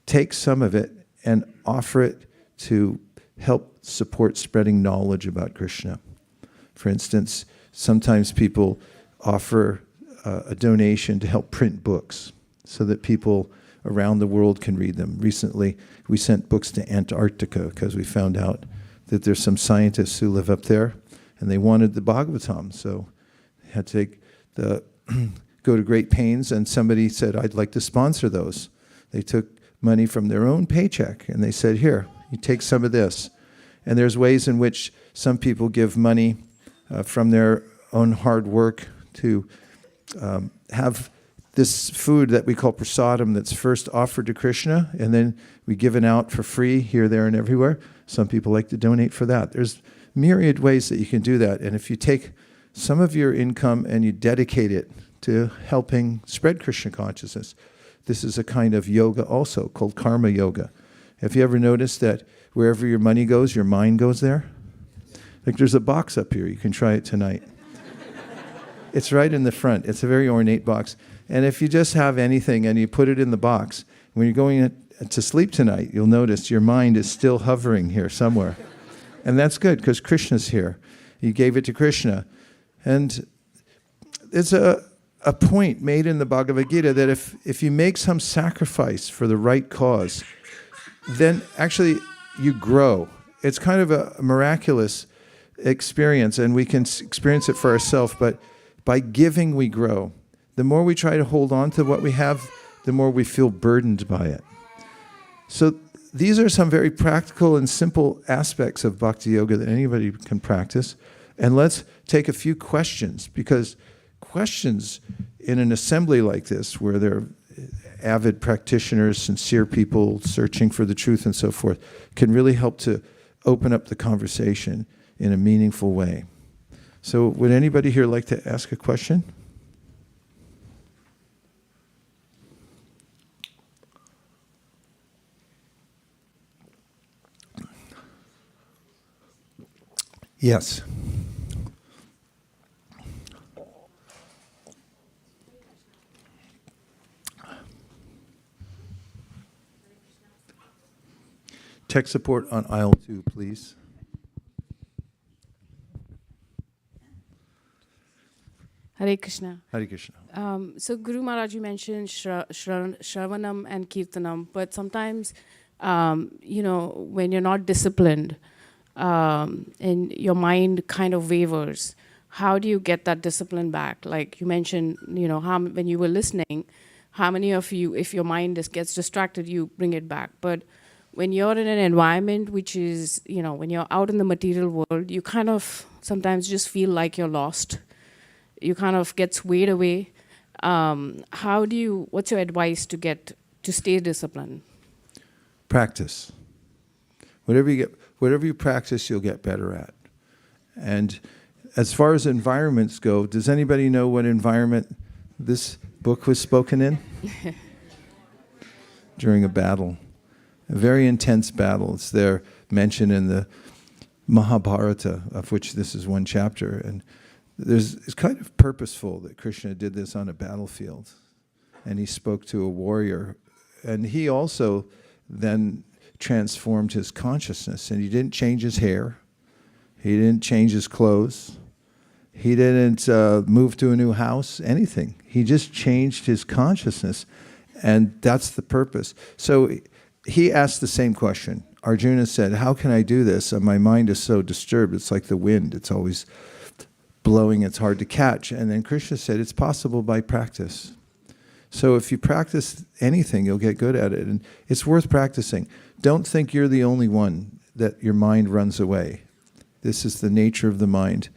take some of it and offer it to help support spreading knowledge about Krishna. For instance, sometimes people offer a donation to help print books so that people around the world can read them. Recently, we sent books to Antarctica because we found out that there's some scientists who live up there, and they wanted the Bhagavatam, so they had to go to great pains, and somebody said, I'd like to sponsor those. They took money from their own paycheck, and they said, here, you take some of this. And there's ways in which some people give money from their own hard work to have this food that we call prasadam that's first offered to Krishna, and then we give it out for free here, there, and everywhere. Some people like to donate for that. There's myriad ways that you can do that. And if you take some of your income and you dedicate it to helping spread Krishna consciousness, this is a kind of yoga also called karma yoga. Have you ever noticed that wherever your money goes, your mind goes there? Like there's a box up here. You can try it tonight. It's right in the front. It's a very ornate box. And if you just have anything and you put it in the box, when you're going to sleep tonight, you'll notice your mind is still hovering here somewhere. And that's good because Krishna's here. You gave it to Krishna. And there's a point made in the Bhagavad Gita that if you make some sacrifice for the right cause, then actually you grow. It's kind of a miraculous experience, and we can experience it for ourselves, but by giving we grow. The more we try to hold on to what we have, the more we feel burdened by it. So these are some very practical and simple aspects of Bhakti Yoga that anybody can practice. And let's take a few questions, because questions in an assembly like this, where there are avid practitioners, sincere people searching for the truth and so forth, can really help to open up the conversation in a meaningful way. So would anybody here like to ask a question? Yes. Tech support on aisle 2, please. Hare Krishna. Hare Krishna. So Guru Maharaj, you mentioned Shravanam and Kirtanam, but sometimes, when you're not disciplined and your mind kind of wavers, how do you get that discipline back? Like you mentioned, when you were listening, how many of you, if your mind gets distracted, you bring it back. But when you're in an environment which is, when you're out in the material world, you kind of sometimes just feel like you're lost. You kind of get swayed away. What's your advice to stay disciplined? Practice. Whatever you practice, you'll get better at. And as far as environments go, does anybody know what environment this book was spoken in? During a battle. A very intense battle. It's there mentioned in the Mahabharata, of which this is one chapter. And it's kind of purposeful that Krishna did this on a battlefield. And he spoke to a warrior. And he also then transformed his consciousness. And he didn't change his hair. He didn't change his clothes. He didn't move to a new house, anything. He just changed his consciousness. And that's the purpose. So he asked the same question. Arjuna said, how can I do this? My mind is so disturbed. It's like the wind. It's always blowing. It's hard to catch. And then Krishna said, it's possible by practice. So if you practice anything, you'll get good at it. And it's worth practicing. Don't think you're the only one that your mind runs away. This is the nature of the mind.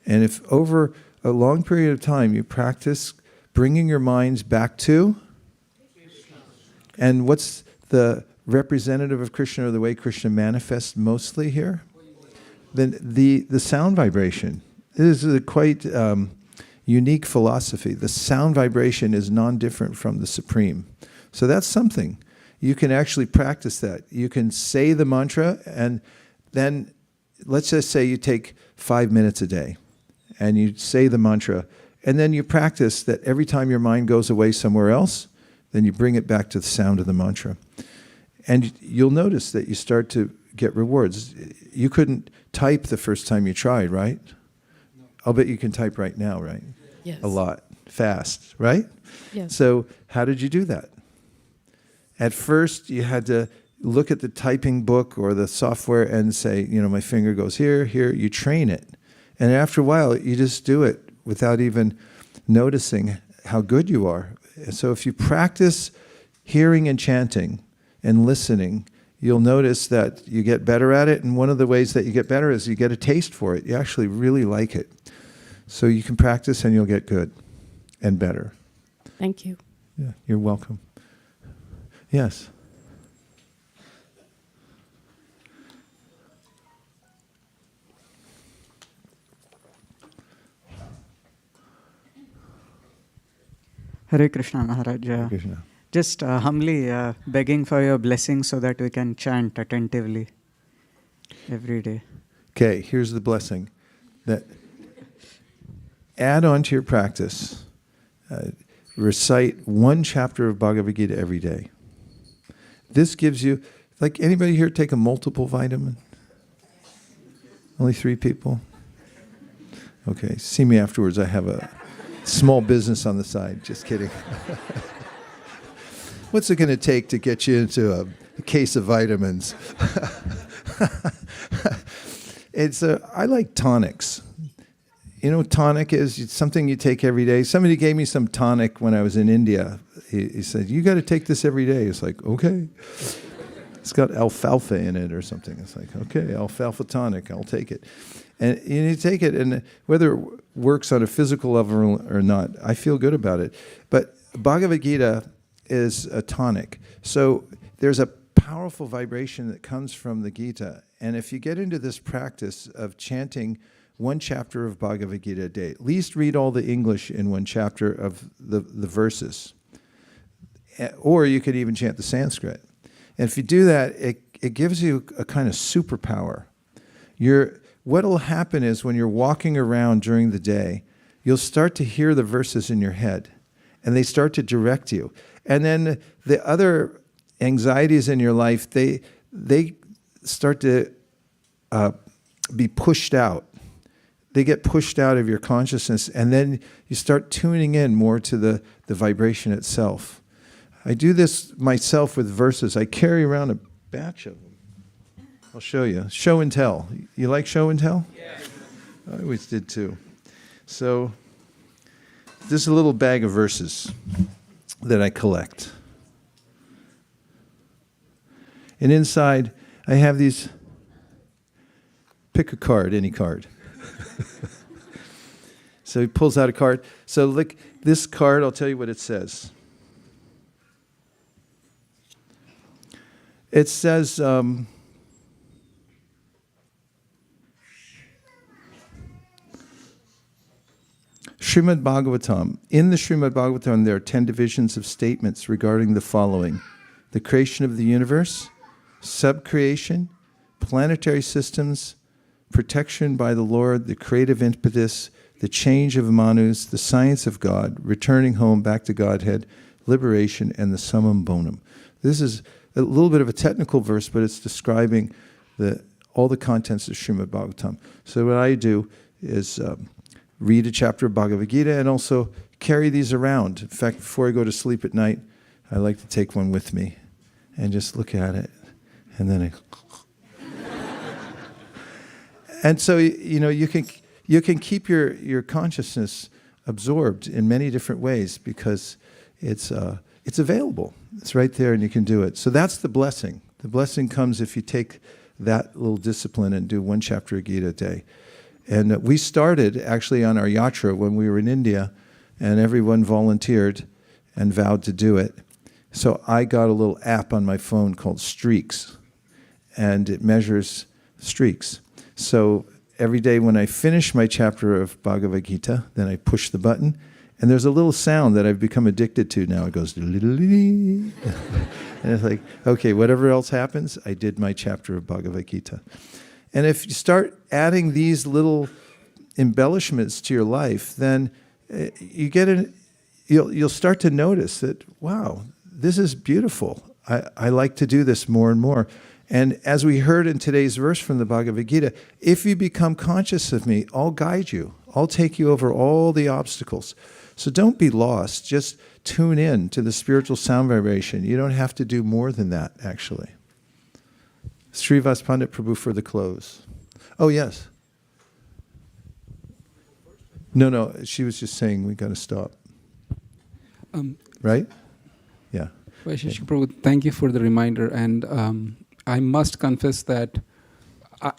And if over a long period of time you practice bringing your minds back to, and what's the representative of Krishna, or the way Krishna manifests mostly here? Then the sound vibration. This is a quite unique philosophy. The sound vibration is non-different from the Supreme. So that's something. You can actually practice that. You can say the mantra, and then let's just say you take 5 minutes a day and you say the mantra, and then you practice that every time your mind goes away somewhere else, then you bring it back to the sound of the mantra. And you'll notice that you start to get rewards. You couldn't type the first time you tried, right? No. I'll bet you can type right now, right? Yes. A lot. Fast, right? Yes. So how did you do that? At first, you had to look at the typing book or the software and say, my finger goes here, here. You train it. And after a while, you just do it without even noticing how good you are. So if you practice hearing and chanting and listening, you'll notice that you get better at it. And one of the ways that you get better is you get a taste for it. You actually really like it. So you can practice and you'll get good and better. Thank you. Yeah, you're welcome. Yes. Hare Krishna Maharaj. Krishna. Just humbly begging for your blessing so that we can chant attentively every day. Okay, here's the blessing. That add on to your practice. Recite one chapter of Bhagavad Gita every day. This gives you, like anybody here take a multiple vitamin? Only 3 people? Okay, see me afterwards. I have a small business on the side. Just kidding. What's it going to take to get you into a case of vitamins? I like tonics. You know what tonic is? It's something you take every day. Somebody gave me some tonic when I was in India. He said, you got to take this every day. It's like, okay. It's got alfalfa in it or something. It's like, okay, alfalfa tonic, I'll take it. And you take it, and whether it works on a physical level or not, I feel good about it. But Bhagavad Gita is a tonic. So there's a powerful vibration that comes from the Gita. And if you get into this practice of chanting one chapter of Bhagavad Gita a day, at least read all the English in one chapter of the verses. Or you could even chant the Sanskrit. And if you do that, it gives you a kind of superpower. What will happen is when you're walking around during the day, you'll start to hear the verses in your head, and they start to direct you. And then the other anxieties in your life, they start to be pushed out. They get pushed out of your consciousness, and then you start tuning in more to the vibration itself. I do this myself with verses. I carry around a batch of them. I'll show you. Show and tell. You like show and tell? Yeah. I always did too. So this is a little bag of verses that I collect. And inside I have these, pick a card, any card. So he pulls out a card. So look, this card, I'll tell you what it says. It says, Srimad Bhagavatam. In the Srimad Bhagavatam, there are 10 divisions of statements regarding the following: the creation of the universe, subcreation, planetary systems, protection by the Lord, the creative impetus, the change of Manus, the science of God, returning home back to Godhead, liberation, and the summum bonum. This is a little bit of a technical verse, but it's describing all the contents of Srimad Bhagavatam. So what I do is read a chapter of Bhagavad Gita and also carry these around. In fact, before I go to sleep at night, I like to take one with me and just look at it. And then and so, you know, you can keep your consciousness absorbed in many different ways because it's available. It's right there and you can do it. So that's the blessing. The blessing comes if you take that little discipline and do one chapter of Gita a day. And we started actually on our yatra when we were in India, and everyone volunteered and vowed to do it. So I got a little app on my phone called Streaks, and it measures streaks. So every day when I finish my chapter of Bhagavad Gita, then I push the button, and there's a little sound that I've become addicted to now. It goes, and it's like, okay, whatever else happens, I did my chapter of Bhagavad Gita. And if you start adding these little embellishments to your life, then you'll start to notice that, wow, this is beautiful. I like to do this more and more. And as we heard in today's verse from the Bhagavad Gita, if you become conscious of me, I'll guide you. I'll take you over all the obstacles. So don't be lost. Just tune in to the spiritual sound vibration. You don't have to do more than that, actually. Srivas Pandit Prabhu for the close. Oh, yes. No, she was just saying we got to stop. Right? Yeah. Vaisesika Prabhu, thank you for the reminder. And I must confess that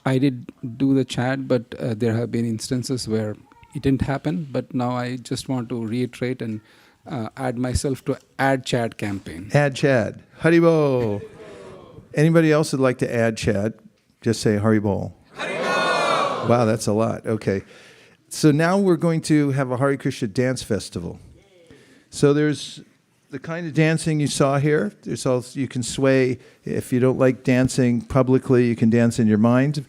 I did do the chat, but there have been instances where it didn't happen. But now I just want to reiterate and add myself to add chat campaign. Add Chad. Haribol. Anybody else would like to add Chad? Just say Haribol. Haribol! Wow, that's a lot. Okay. So now we're going to have a Hare Krishna dance festival. So there's the kind of dancing you saw here. There's also, you can sway. If you don't like dancing publicly, you can dance in your mind.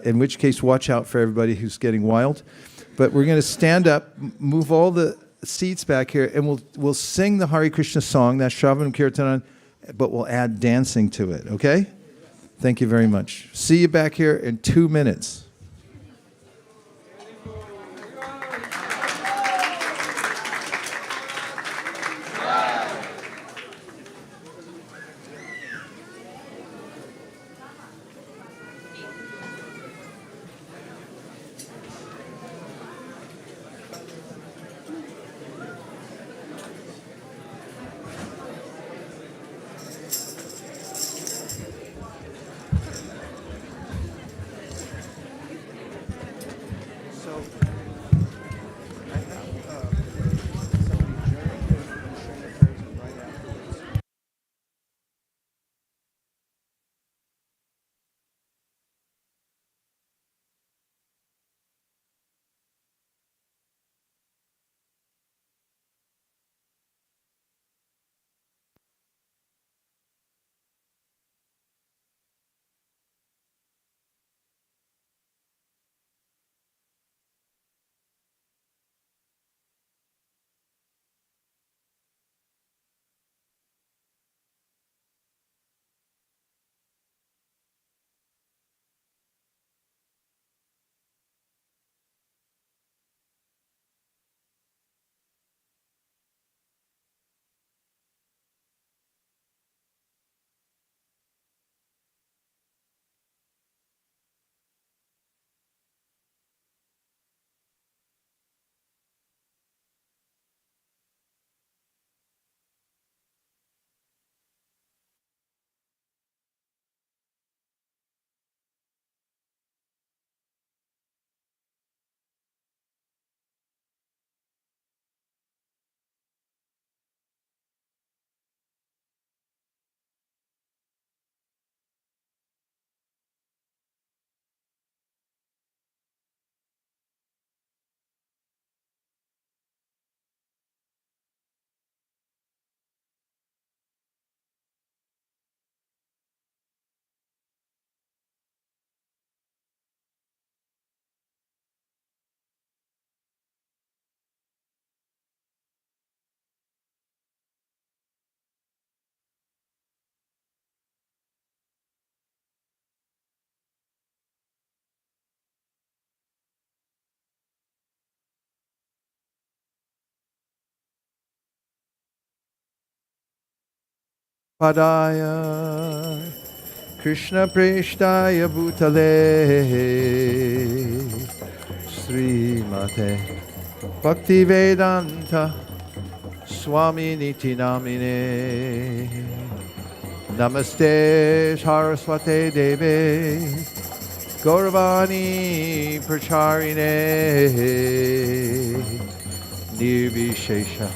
In which case, watch out for everybody who's getting wild. But we're going to stand up, move all the seats back here, and we'll sing the Hare Krishna song, that's Shravanam Kirtan, but we'll add dancing to it, okay? Thank you very much. See you back here in 2 minutes. Padaya Krishna Preshtaya Bhutale Srimate Bhakti Vedanta Swami Niti Namine Namaste Saraswate Deve Gauravani Pracharine Nirvishesha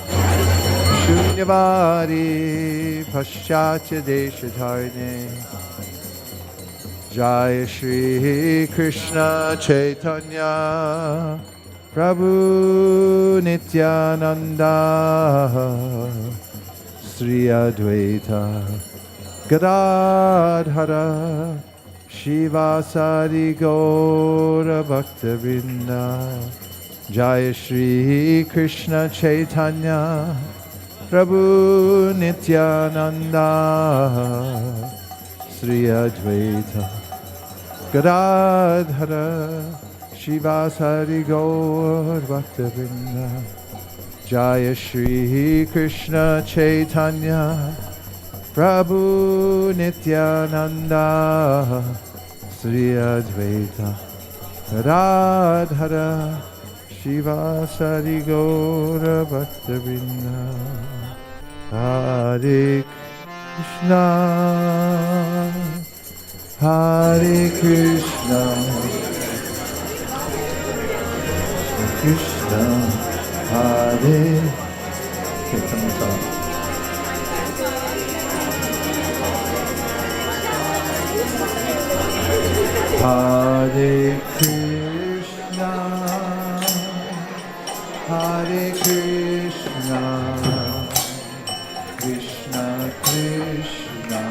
Shunyavadi Paschatya Deshatarne Jaya Shri Krishna Chaitanya Prabhu Nityananda Sri Advaita Gadadhara Shivasari Gaura Bhakta Vrinda Jaya Shri Krishna Chaitanya Prabhu Nityananda Sri Advaita Gadadhara Shivasari Gaur Bhakta Vrinda Jaya Shri Krishna Chaitanya Prabhu Nityananda Sri Advaita Gadadhara Shivasari Gaura Bhakta Vrinda Hare Krishna Hare Krishna, Krishna, Hare. Okay, come on top. Hare Krishna, Hare Krishna, Krishna Krishna,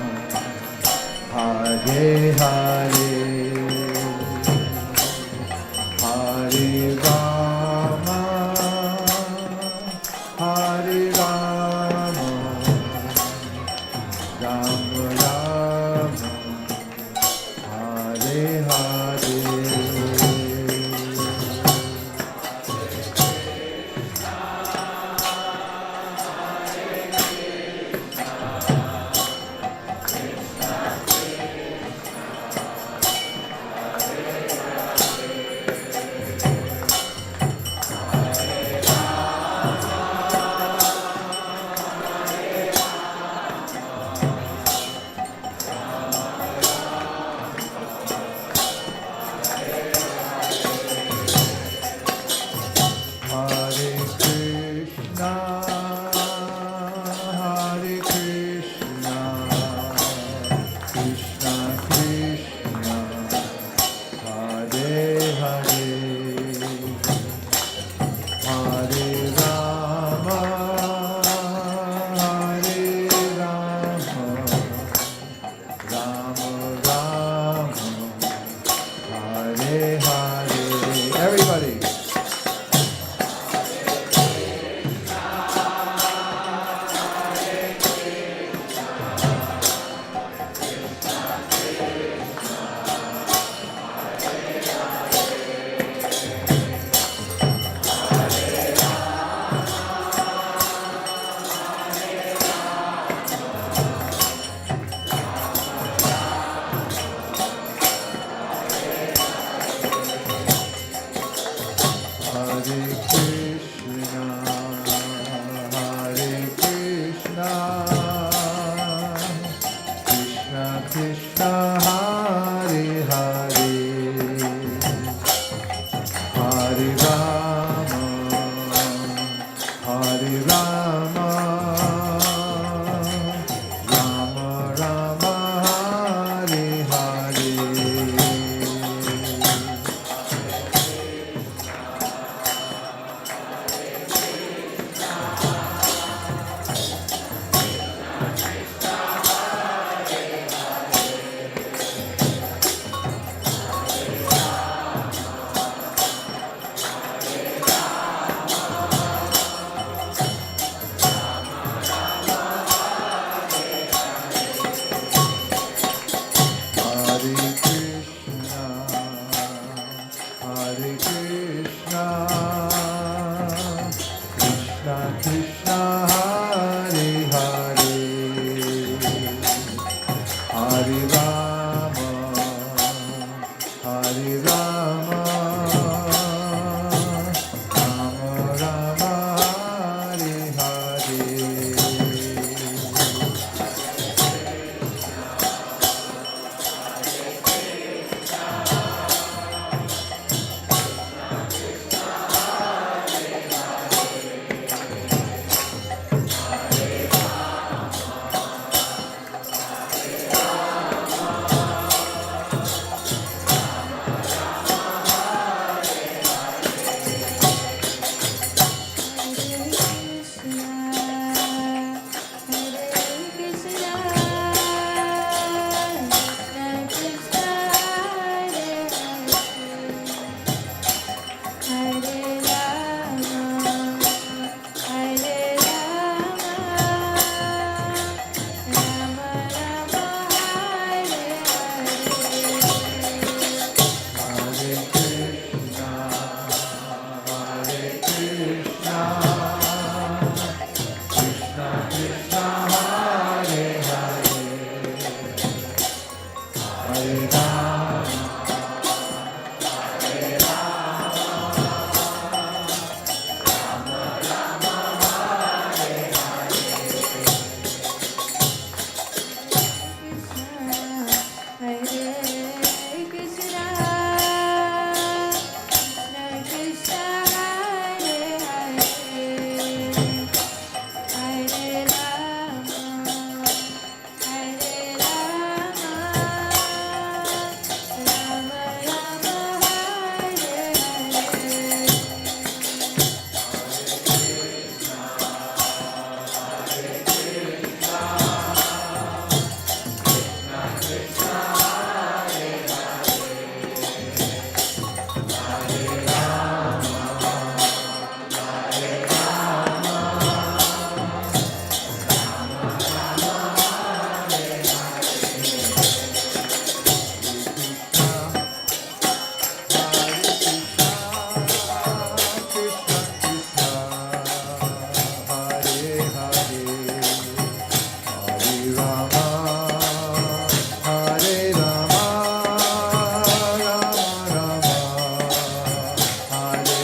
Hare Hare, Hare Rama, Hare Rama, Rama Rama, Hare Hare. Everybody.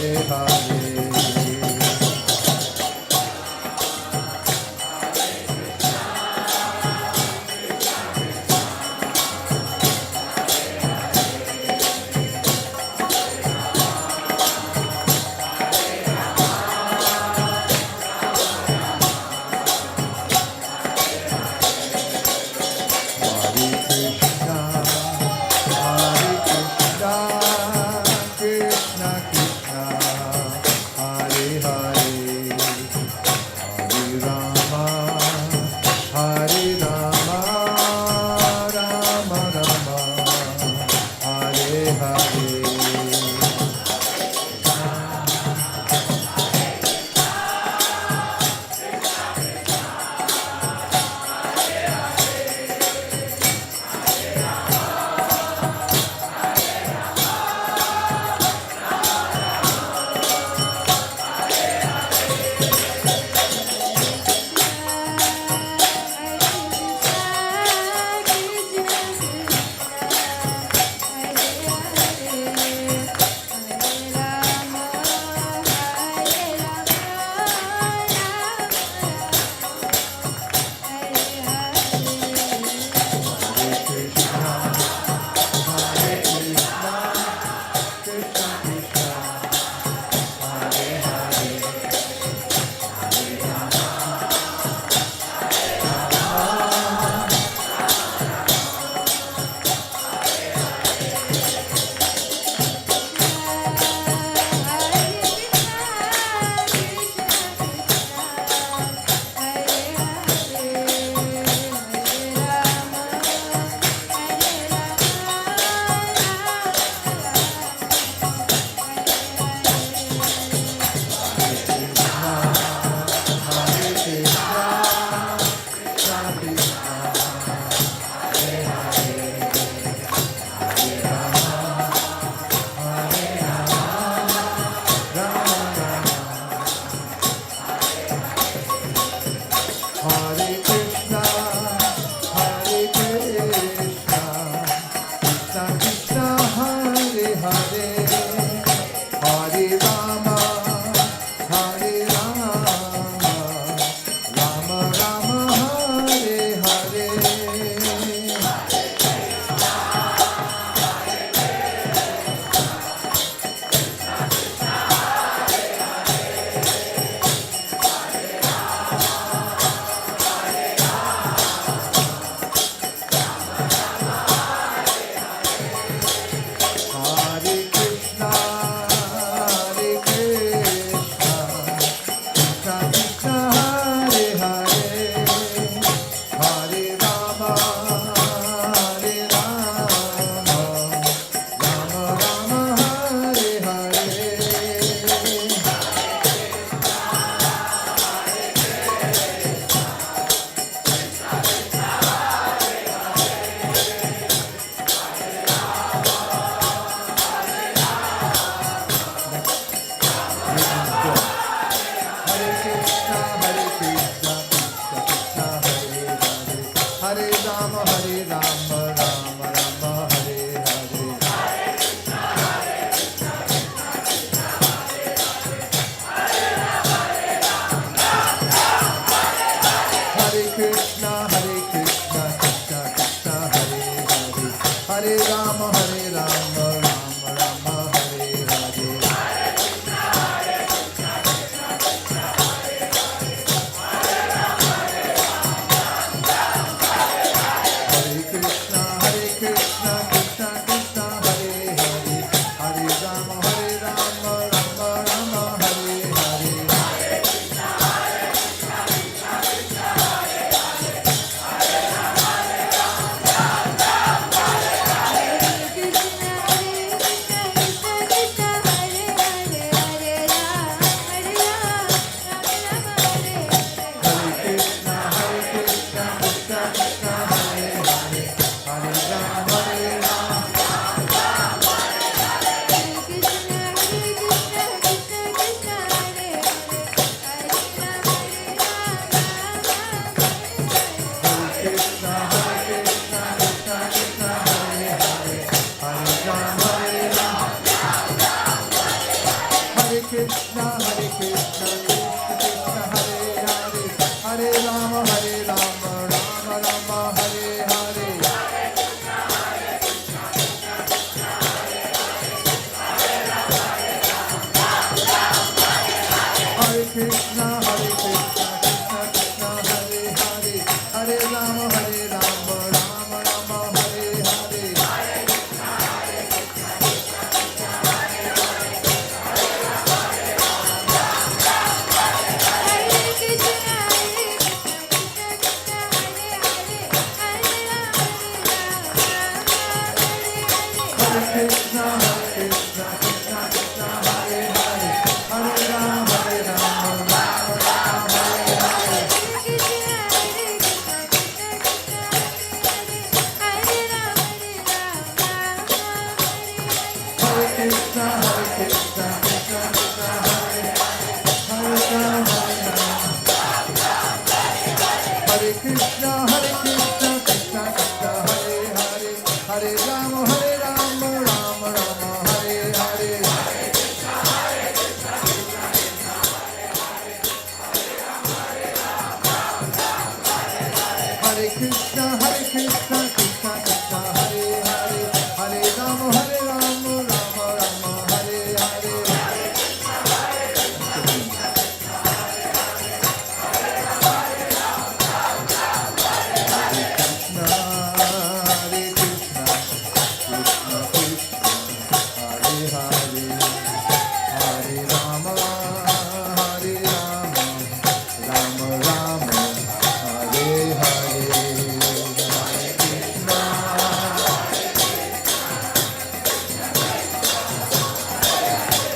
Krishna Krishna, Krishna, Krishna Krishna, Hare Hare, Hare Rama, Rama Rama, Hare Hare. Hare Krishna, Krishna Krishna, Hare Hare, Hare Rama, Rama Rama, Hare Hare. Hare Krishna, Krishna Krishna, Hare Hare, Hare Rama, Rama Rama, Hare Hare. Hare Krishna, Krishna Krishna, Hare Hare, Hare Rama, Hare Krishna, Krishna Krishna, Hare Hare, Hare Rama, Rama Rama, Hare Hare. Hare Krishna, Krishna Krishna, Hare Hare, Hare Rama, Rama Rama, Hare Hare. Krishna, Hare Krishna, Krishna Krishna, Hare Hare, Hare Rama, Rama Rama, Hare Hare. Hare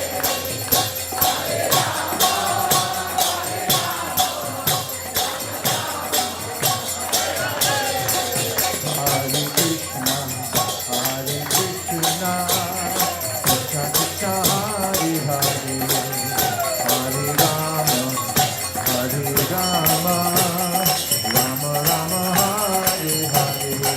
Krishna. Hare Krishna, Krishna Krishna, Hare Hare, Hare Rama, Rama Rama, Hare Hare.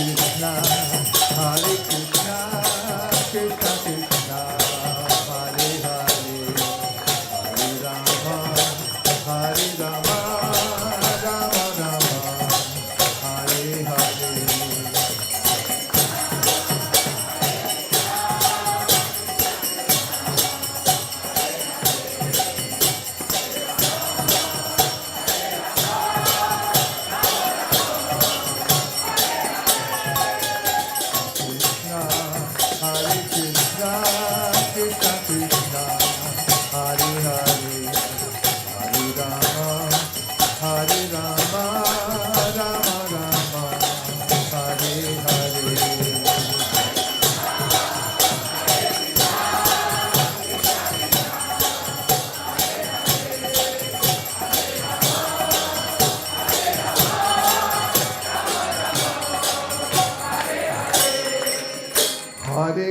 Krishna, Hare Krishna, Krishna Krishna, Hare Hare, Hare Rama, Rama Rama, Hare Hare. Krishna, Hare Krishna, Krishna Krishna, Hare Hare, Hare Rama, Rama Rama, Hare Hare. Hare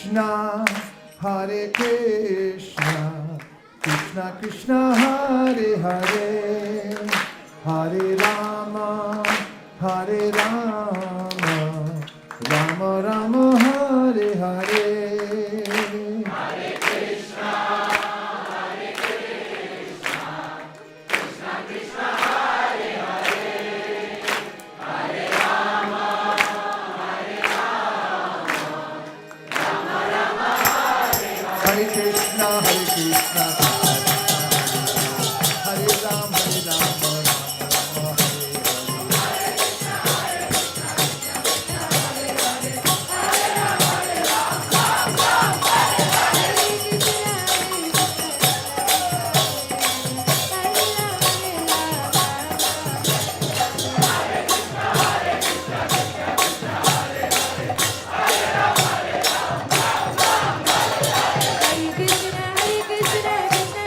Krishna, Krishna Krishna, Hare Hare, Hare Rama, Rama Rama, Hare Hare. Hare Krishna, Krishna, Hare Rama, Rama Rama, Hare Hare Krishna,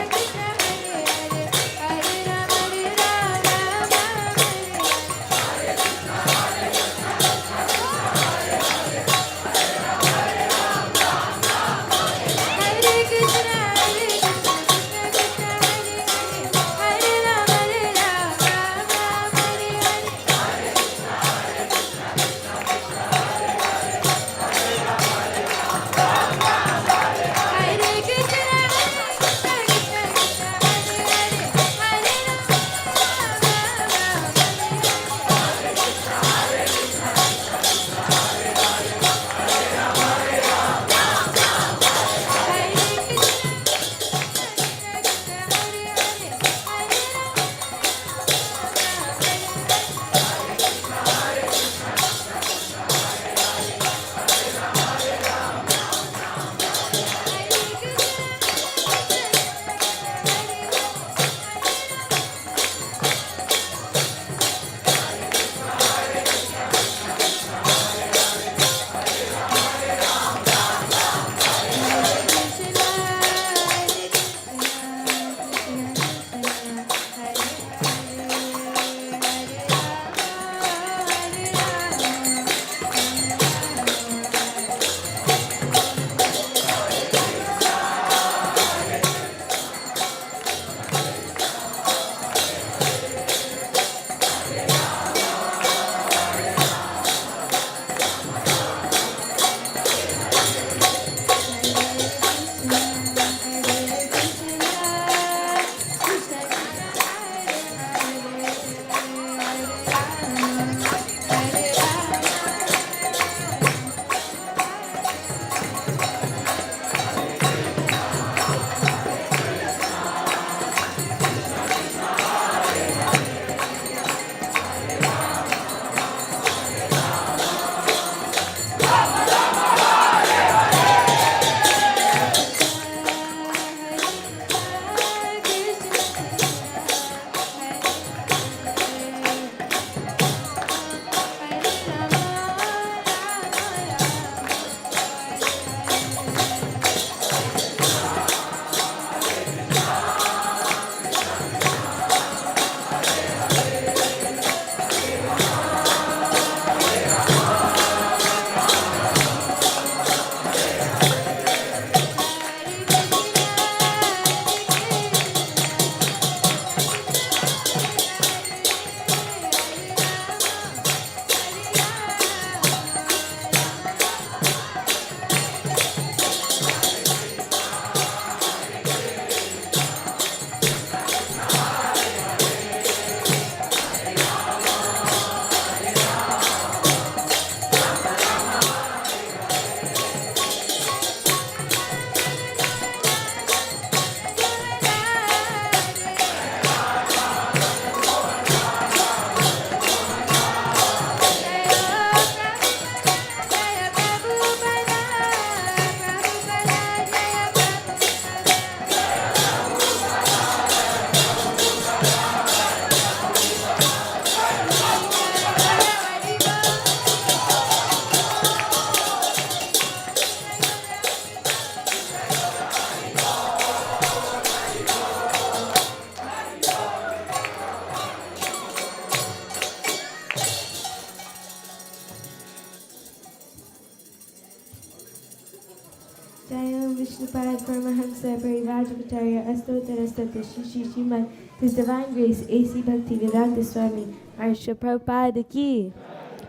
Vishnupad Paramahamsa Parivajacharya Astotarastata Shishi Shriman His Divine Grace A.C. Bhakti Vedanta Swami Arsha Prabhupada Ki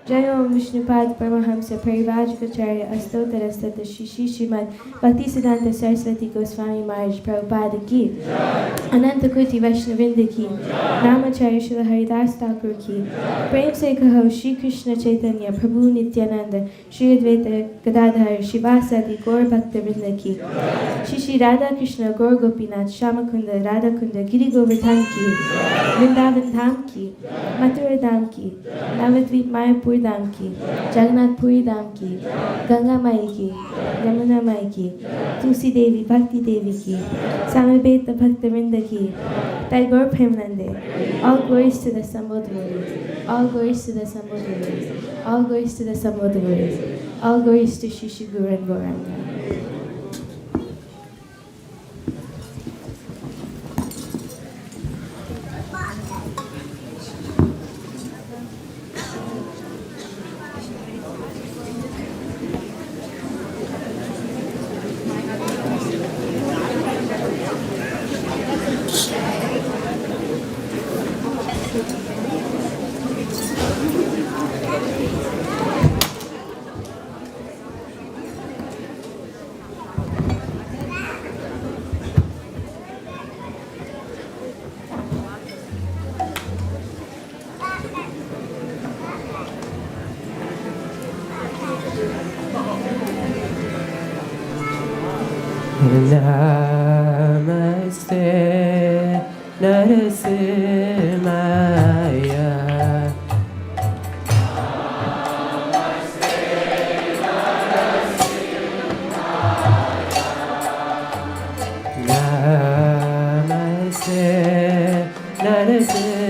Jai Om Vishnupad Paramahamsa Parivajacharya Astotarastata Shishi Shriman Bhakti Siddhanta Saraswati Goswami Maharaj Prabhupada Ki Ananta Kuti Vaishnavinda Ki Namacharya Srila Haridas Thakur Ki Prem Se Kaho Shri Krishna Chaitanya Prabhu Nityananda Shri Advaita Gadadhar Shivasadi Gaur Bhakta Vrinda Ki Shri Shri Radha Krishna Gaur Gopinath Shamakunda Radha Kunda Giri Govardhan Ki Vrindavan Dham Ki Mathura Dham Ki Navadvip Mayapur Dham Ki Jagannath Puri Dham Ki Ganga Mai Ki Yamuna Mai Ki Tulsi Devi Bhakti Devi Ki Samabeta Bhakta Vrinda Ki Tagore Premanande. All glories to the assembled devotees. All glories to the assembled devotees. All glories to the assembled devotees. All glories to Shri Shri Guru and Gauranga. Namaste Narasimhaya Namaste Narasimhaya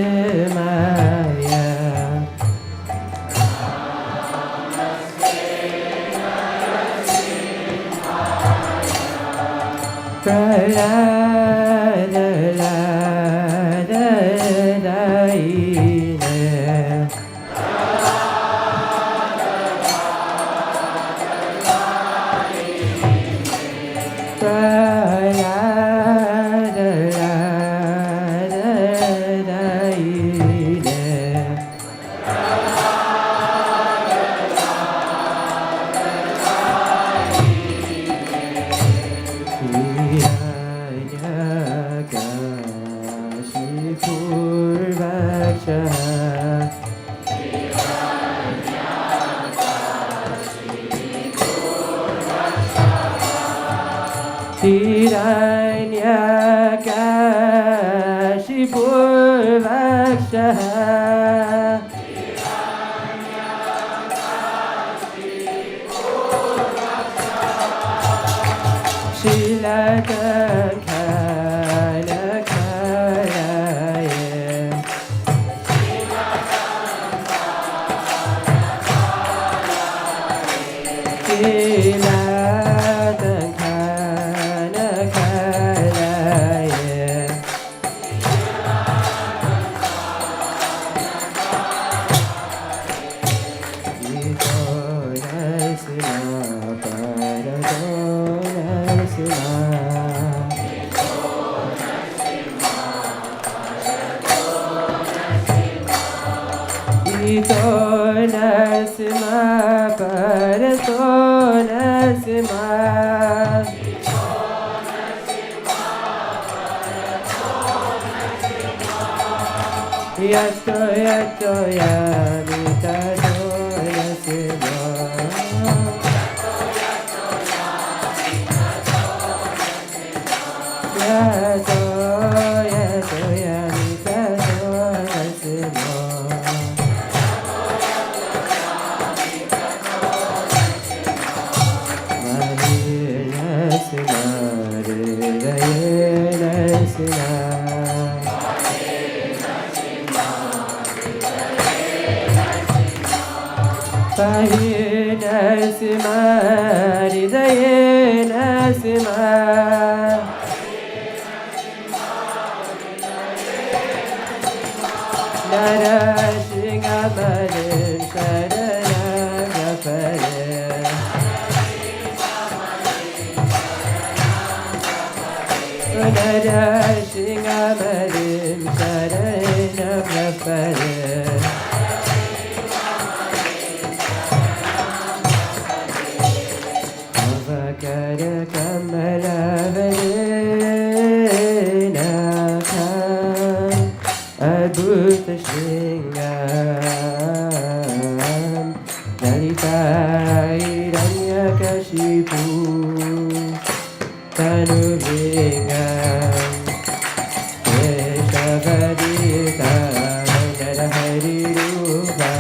Punarashingamadin Sarana Prapare Avakara Kamalavarena Adbhuta Shringam Dalita Hiranyakashipu Tanuvingam Keshavadita Narahari Rupa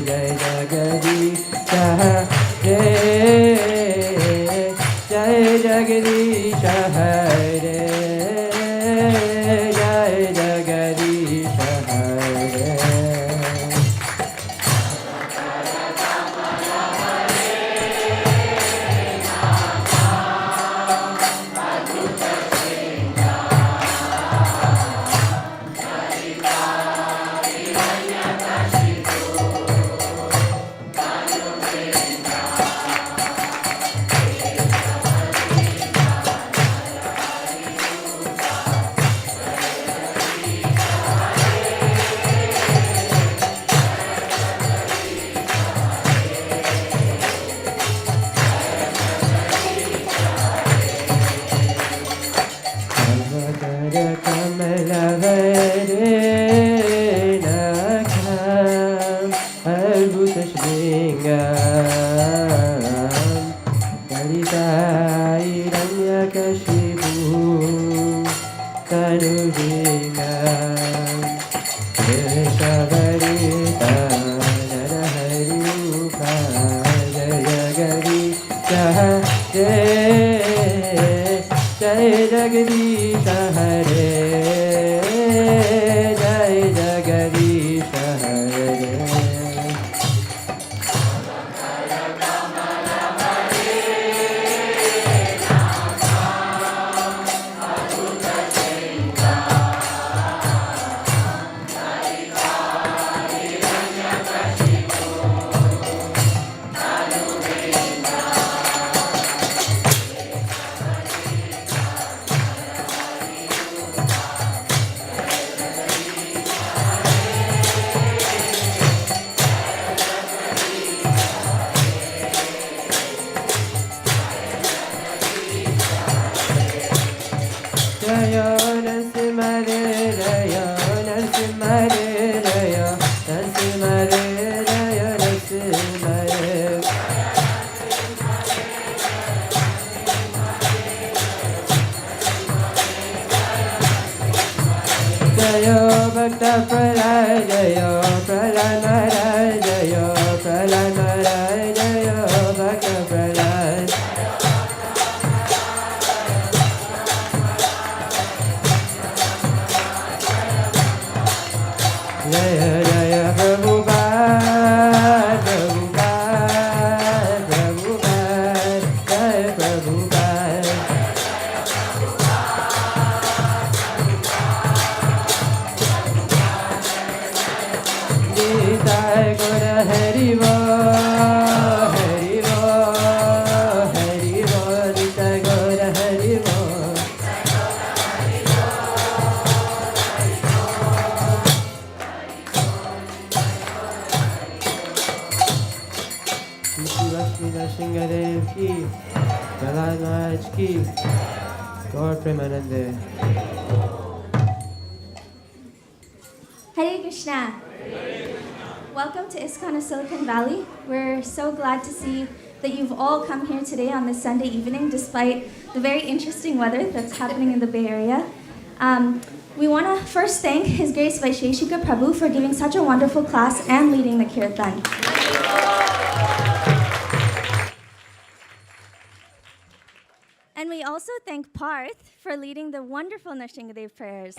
Jai Jagadisha Jai Jagadisha Hare Jai Jagadisha Hare Jai Jagadisha Hare Jai Jagadisha Hare Jaya Narasimhare Jaya Narasimhare Jaya Narasimhare Jaya Narasimhare Jaya Bhakta Pralaya Jaya Pralaya Maharaj Jaya Pralaya Maharaj Jaya Bhakta Pralaya Jaya Jaya Prabhupada Prabhupada Prabhupada Jaya Prabhupada Gita Gora Hari Bo Hari Bo Hari Bo Gita Gora Hari Bo Lakshmi Narasimhadev ki, Prahlad Maharaj ki, Gaur Premanande. Hare Krishna. Welcome to ISKCON of Silicon Valley. We're so glad to see that you've all come here today on this Sunday evening, despite the very interesting weather that's happening in the Bay Area. We want to first thank His Grace Vaisesika Prabhu for giving such a wonderful class and leading the kirtan. And we also thank Parth for leading the wonderful Nrsimhadev prayers.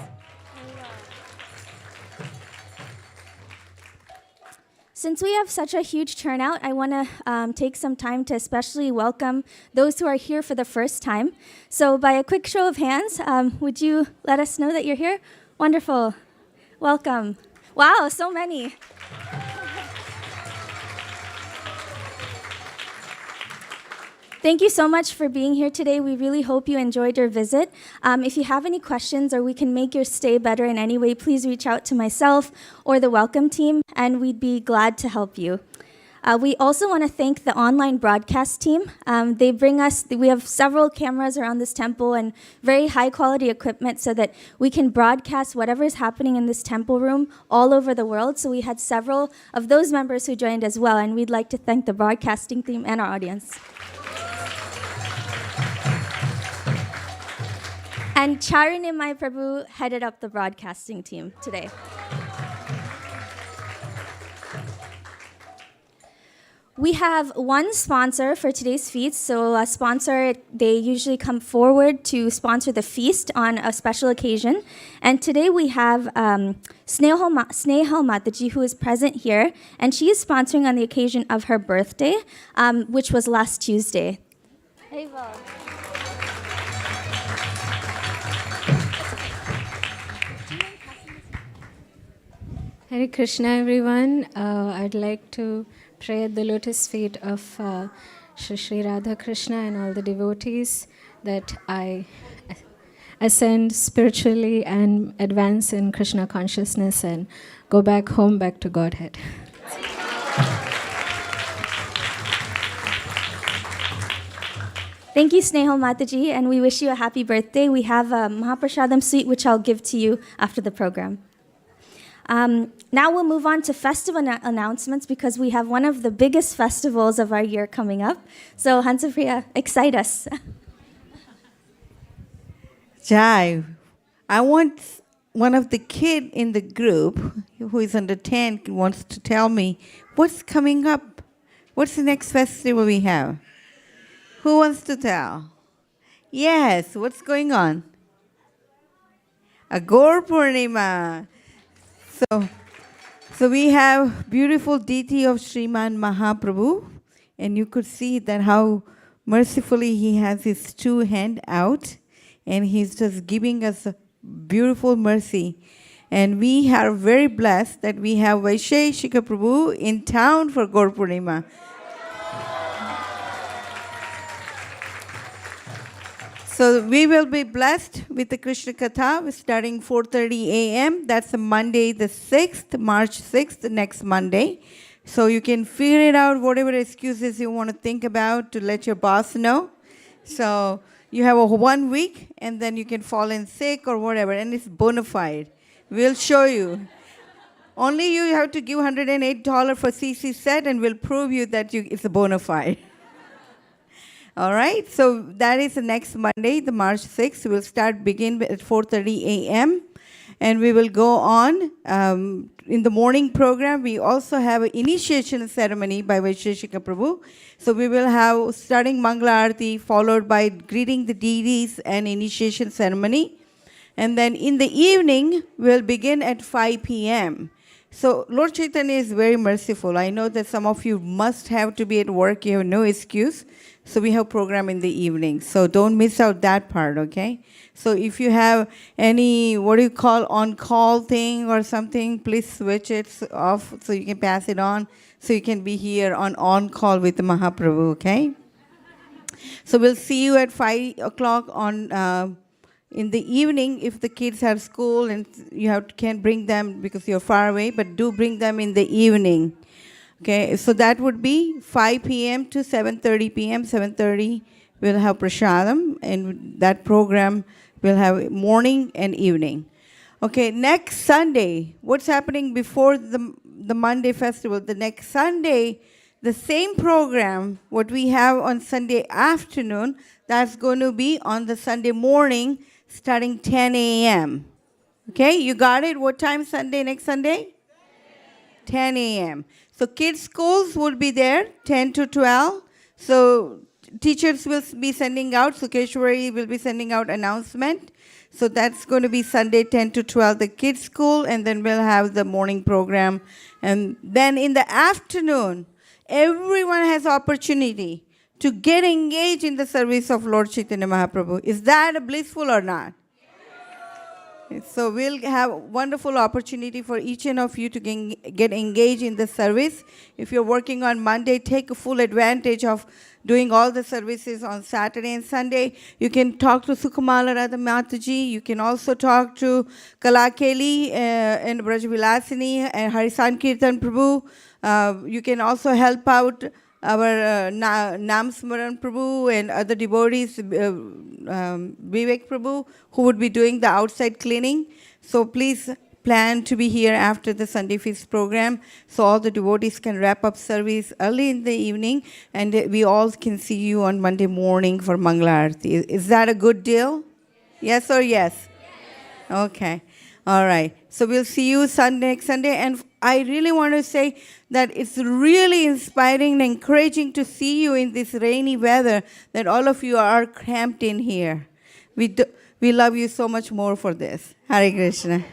Since we have such a huge turnout, I want to take some time to especially welcome those who are here for the first time. So by a quick show of hands, would you let us know that you're here? Wonderful. Welcome. Wow, so many. Thank you so much for being here today. We really hope you enjoyed your visit. If you have any questions or we can make your stay better in any way, please reach out to myself or the welcome team, and we'd be glad to help you. We also want to thank the online broadcast team. We have several cameras around this temple and very high quality equipment so that we can broadcast whatever is happening in this temple room all over the world. So we had several of those members who joined as well, and we'd like to thank the broadcasting team and our audience. And Charanimai Prabhu headed up the broadcasting team today. We have one sponsor for today's feast. So a sponsor, they usually come forward to sponsor the feast on a special occasion. And today we have Snehal Mataji, who is present here. And she is sponsoring on the occasion of her birthday, which was last Tuesday. Hare Krishna, everyone. I'd like to pray at the lotus feet of Shri Radha Krishna and all the devotees that I ascend spiritually and advance in Krishna consciousness and go back home, back to Godhead. Thank you, Snehal Mataji, and we wish you a happy birthday. We have a Mahaprasadam sweet, which I'll give to you after the program. Now we'll move on to festival announcements because we have one of the biggest festivals of our year coming up. So Hansapriya, excite us. Jai, I want one of the kid in the group who is under 10 wants to tell me what's coming up. What's the next festival we have? Who wants to tell? Yes, what's going on? A Gaur Purnima. So we have beautiful deity of Sriman Mahaprabhu, and you could see that how mercifully he has his two hands out, and he's just giving us a beautiful mercy. And we are very blessed that we have Vaisesika Prabhu in town for Gaur Purnima. So we will be blessed with the Krishna Katha starting 4:30 a.m. That's Monday the 6th, March 6th, next Monday. So you can figure it out, whatever excuses you want to think about to let your boss know. So you have 1 week and then you can fall in sick or whatever, and it's bona fide. We'll show you. Only you have to give $108 for CC set and we'll prove you that it's a bona fide. All right, so that is the next Monday, the March 6th. We'll begin at 4:30 a.m. and we will go on. In the morning program, we also have an initiation ceremony by Vaisesika Prabhu. So we will have starting Mangala Aarti, followed by greeting the deities and initiation ceremony. And then in the evening, we'll begin at 5 p.m. So Lord Chaitanya is very merciful. I know that some of you must have to be at work. You have no excuse. So we have program in the evening. So don't miss out that part, okay? So if you have any, on-call thing or something, please switch it off so you can pass it on. So you can be here on-call with the Mahaprabhu, okay? So we'll see you at 5 o'clock in the evening. If the kids have school and you can't bring them because you're far away, but do bring them in the evening. Okay, so that would be 5 p.m. to 7:30 p.m. 7:30 we'll have prasadam, and that program will have morning and evening. Okay, next Sunday, what's happening before the Monday festival? The next Sunday, the same program, what we have on Sunday afternoon, that's going to be on the Sunday morning starting 10 a.m. Okay, you got it? What time next Sunday? 10 a.m. So kids' schools would be there, 10 to 12. So teachers will be sending out, Sukeshwari will be sending out announcement. So that's going to be Sunday, 10 to 12, the kids' school, and then we'll have the morning program. And then in the afternoon, everyone has opportunity to get engaged in the service of Lord Chaitanya Mahaprabhu. Is that blissful or not? So we'll have wonderful opportunity for each and of you to get engaged in the service. If you're working on Monday, take full advantage of doing all the services on Saturday and Sunday. You can talk to Sukamala Radha Mataji. You can also talk to Kalakeli and Brajvilasini and Harisan Kirtan Prabhu. You can also help out our Nam Smaran Prabhu and other devotees, Vivek Prabhu, who would be doing the outside cleaning. So please plan to be here after the Sunday Feast program so all the devotees can wrap up service early in the evening and we all can see you on Monday morning for Mangala Aarti. Is that a good deal? Yes or yes? Okay. All right. So we'll see you next Sunday. And I really want to say that it's really inspiring and encouraging to see you in this rainy weather, that all of you are cramped in here. We love you so much more for this. Hare Krishna.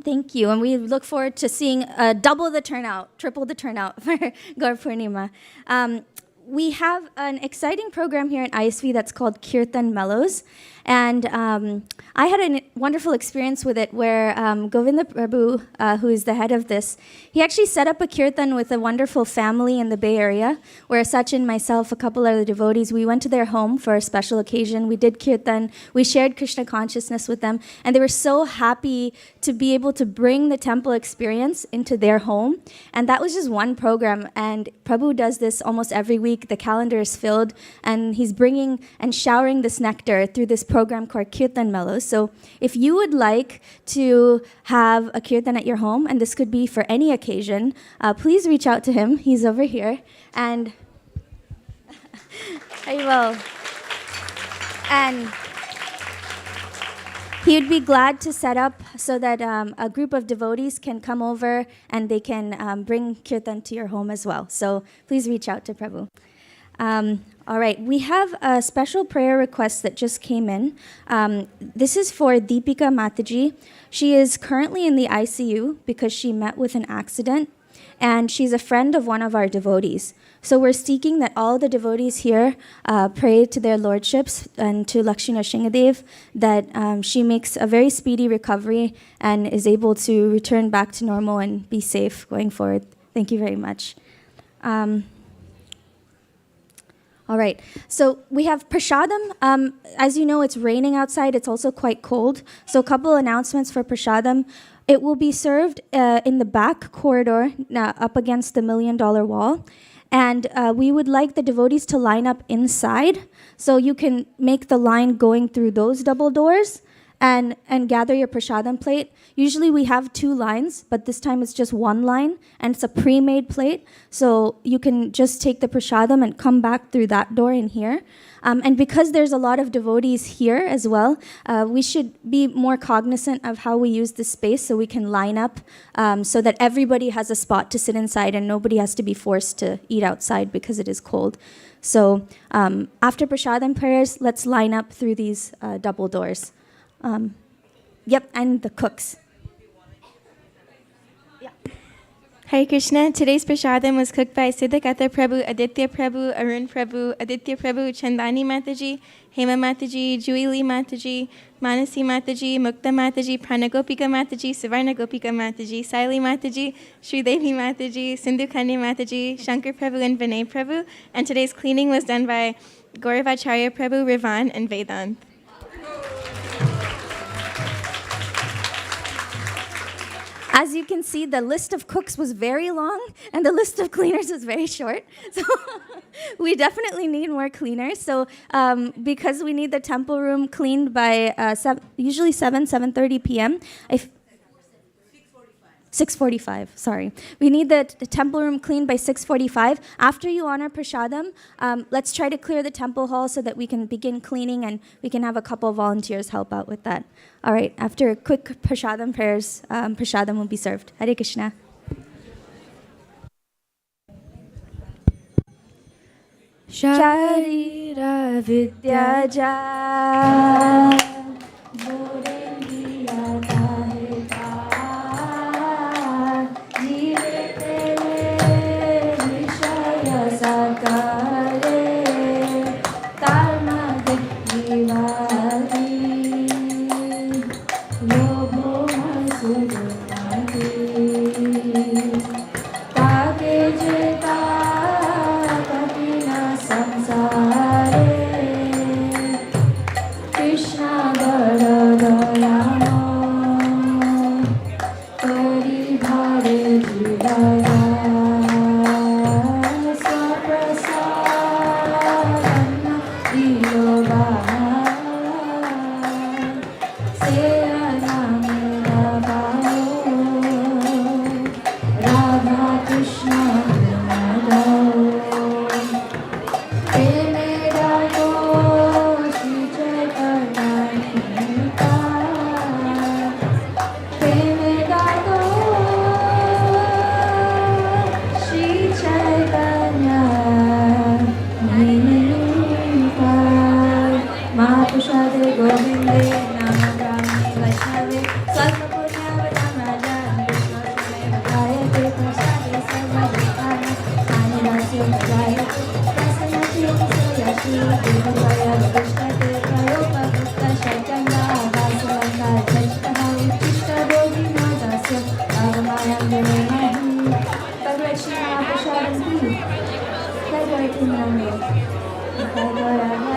Thank you, and we look forward to seeing double the turnout, triple the turnout for Gaur Purnima. We have an exciting program here at ISV that's called Kirtan Mellows, and I had a wonderful experience with it where Govinda Prabhu, who is the head of this, he actually set up a kirtan with a wonderful family in the Bay Area, where Sachin, myself, a couple other devotees, we went to their home for a special occasion. We did kirtan, we shared Krishna consciousness with them, and they were so happy to be able to bring the temple experience into their home. And that was just one program, and Prabhu does this almost every week. The calendar is filled, and he's bringing and showering this nectar through this program called Kirtan Mellows. So if you would like to have a kirtan at your home, and this could be for any occasion, please reach out to him. He's over here. And I will. And he would be glad to set up so that a group of devotees can come over and they can bring kirtan to your home as well. So please reach out to Prabhu. All right, we have a special prayer request that just came in. This is for Deepika Mataji. She is currently in the ICU because she met with an accident, and she's a friend of one of our devotees. So we're seeking that all the devotees here pray to their lordships and to Lakshmi Nrsingadev that she makes a very speedy recovery and is able to return back to normal and be safe going forward. Thank you very much. All right, so we have prasadam. As you know, it's raining outside. It's also quite cold. So a couple announcements for prasadam. It will be served in the back corridor up against the $1 Million Wall. And we would like the devotees to line up inside. So you can make the line going through those double doors and gather your prasadam plate. Usually we have 2 lines, but this time it's just 1 line, and it's a pre-made plate. So you can just take the prasadam and come back through that door in here. And because there's a lot of devotees here as well, we should be more cognizant of how we use this space so we can line up so that everybody has a spot to sit inside and nobody has to be forced to eat outside because it is cold. So after prasadam prayers, let's line up through these double doors. Yep, and the cooks. Yeah. Hare Krishna. Today's prasadam was cooked by Siddha Katha Prabhu, Aditya Prabhu, Arun Prabhu, Aditya Prabhu, Chandani Mataji, Hema Mataji, Juili Mataji, Manasi Mataji, Mukta Mataji, Pranagopika Mataji, Savarna Gopika Mataji, Saili Mataji, Sri Devi Mataji, Sindhu Kanya Mataji, Shankar Prabhu, and Vinay Prabhu. And today's cleaning was done by Gauravacharya Prabhu, Rivan, and Vedant. As you can see, the list of cooks was very long and the list of cleaners was very short. So we definitely need more cleaners. So because we need the temple room cleaned by usually 7:30 p.m. 6:45, sorry. We need the temple room cleaned by 6:45. After you honor prasadam, let's try to clear the temple hall so that we can begin cleaning and we can have a couple of volunteers help out with that. All right, after quick prasadam prayers, prasadam will be served. Hare Krishna. Sharira Vidyaja Sakare Bhagavad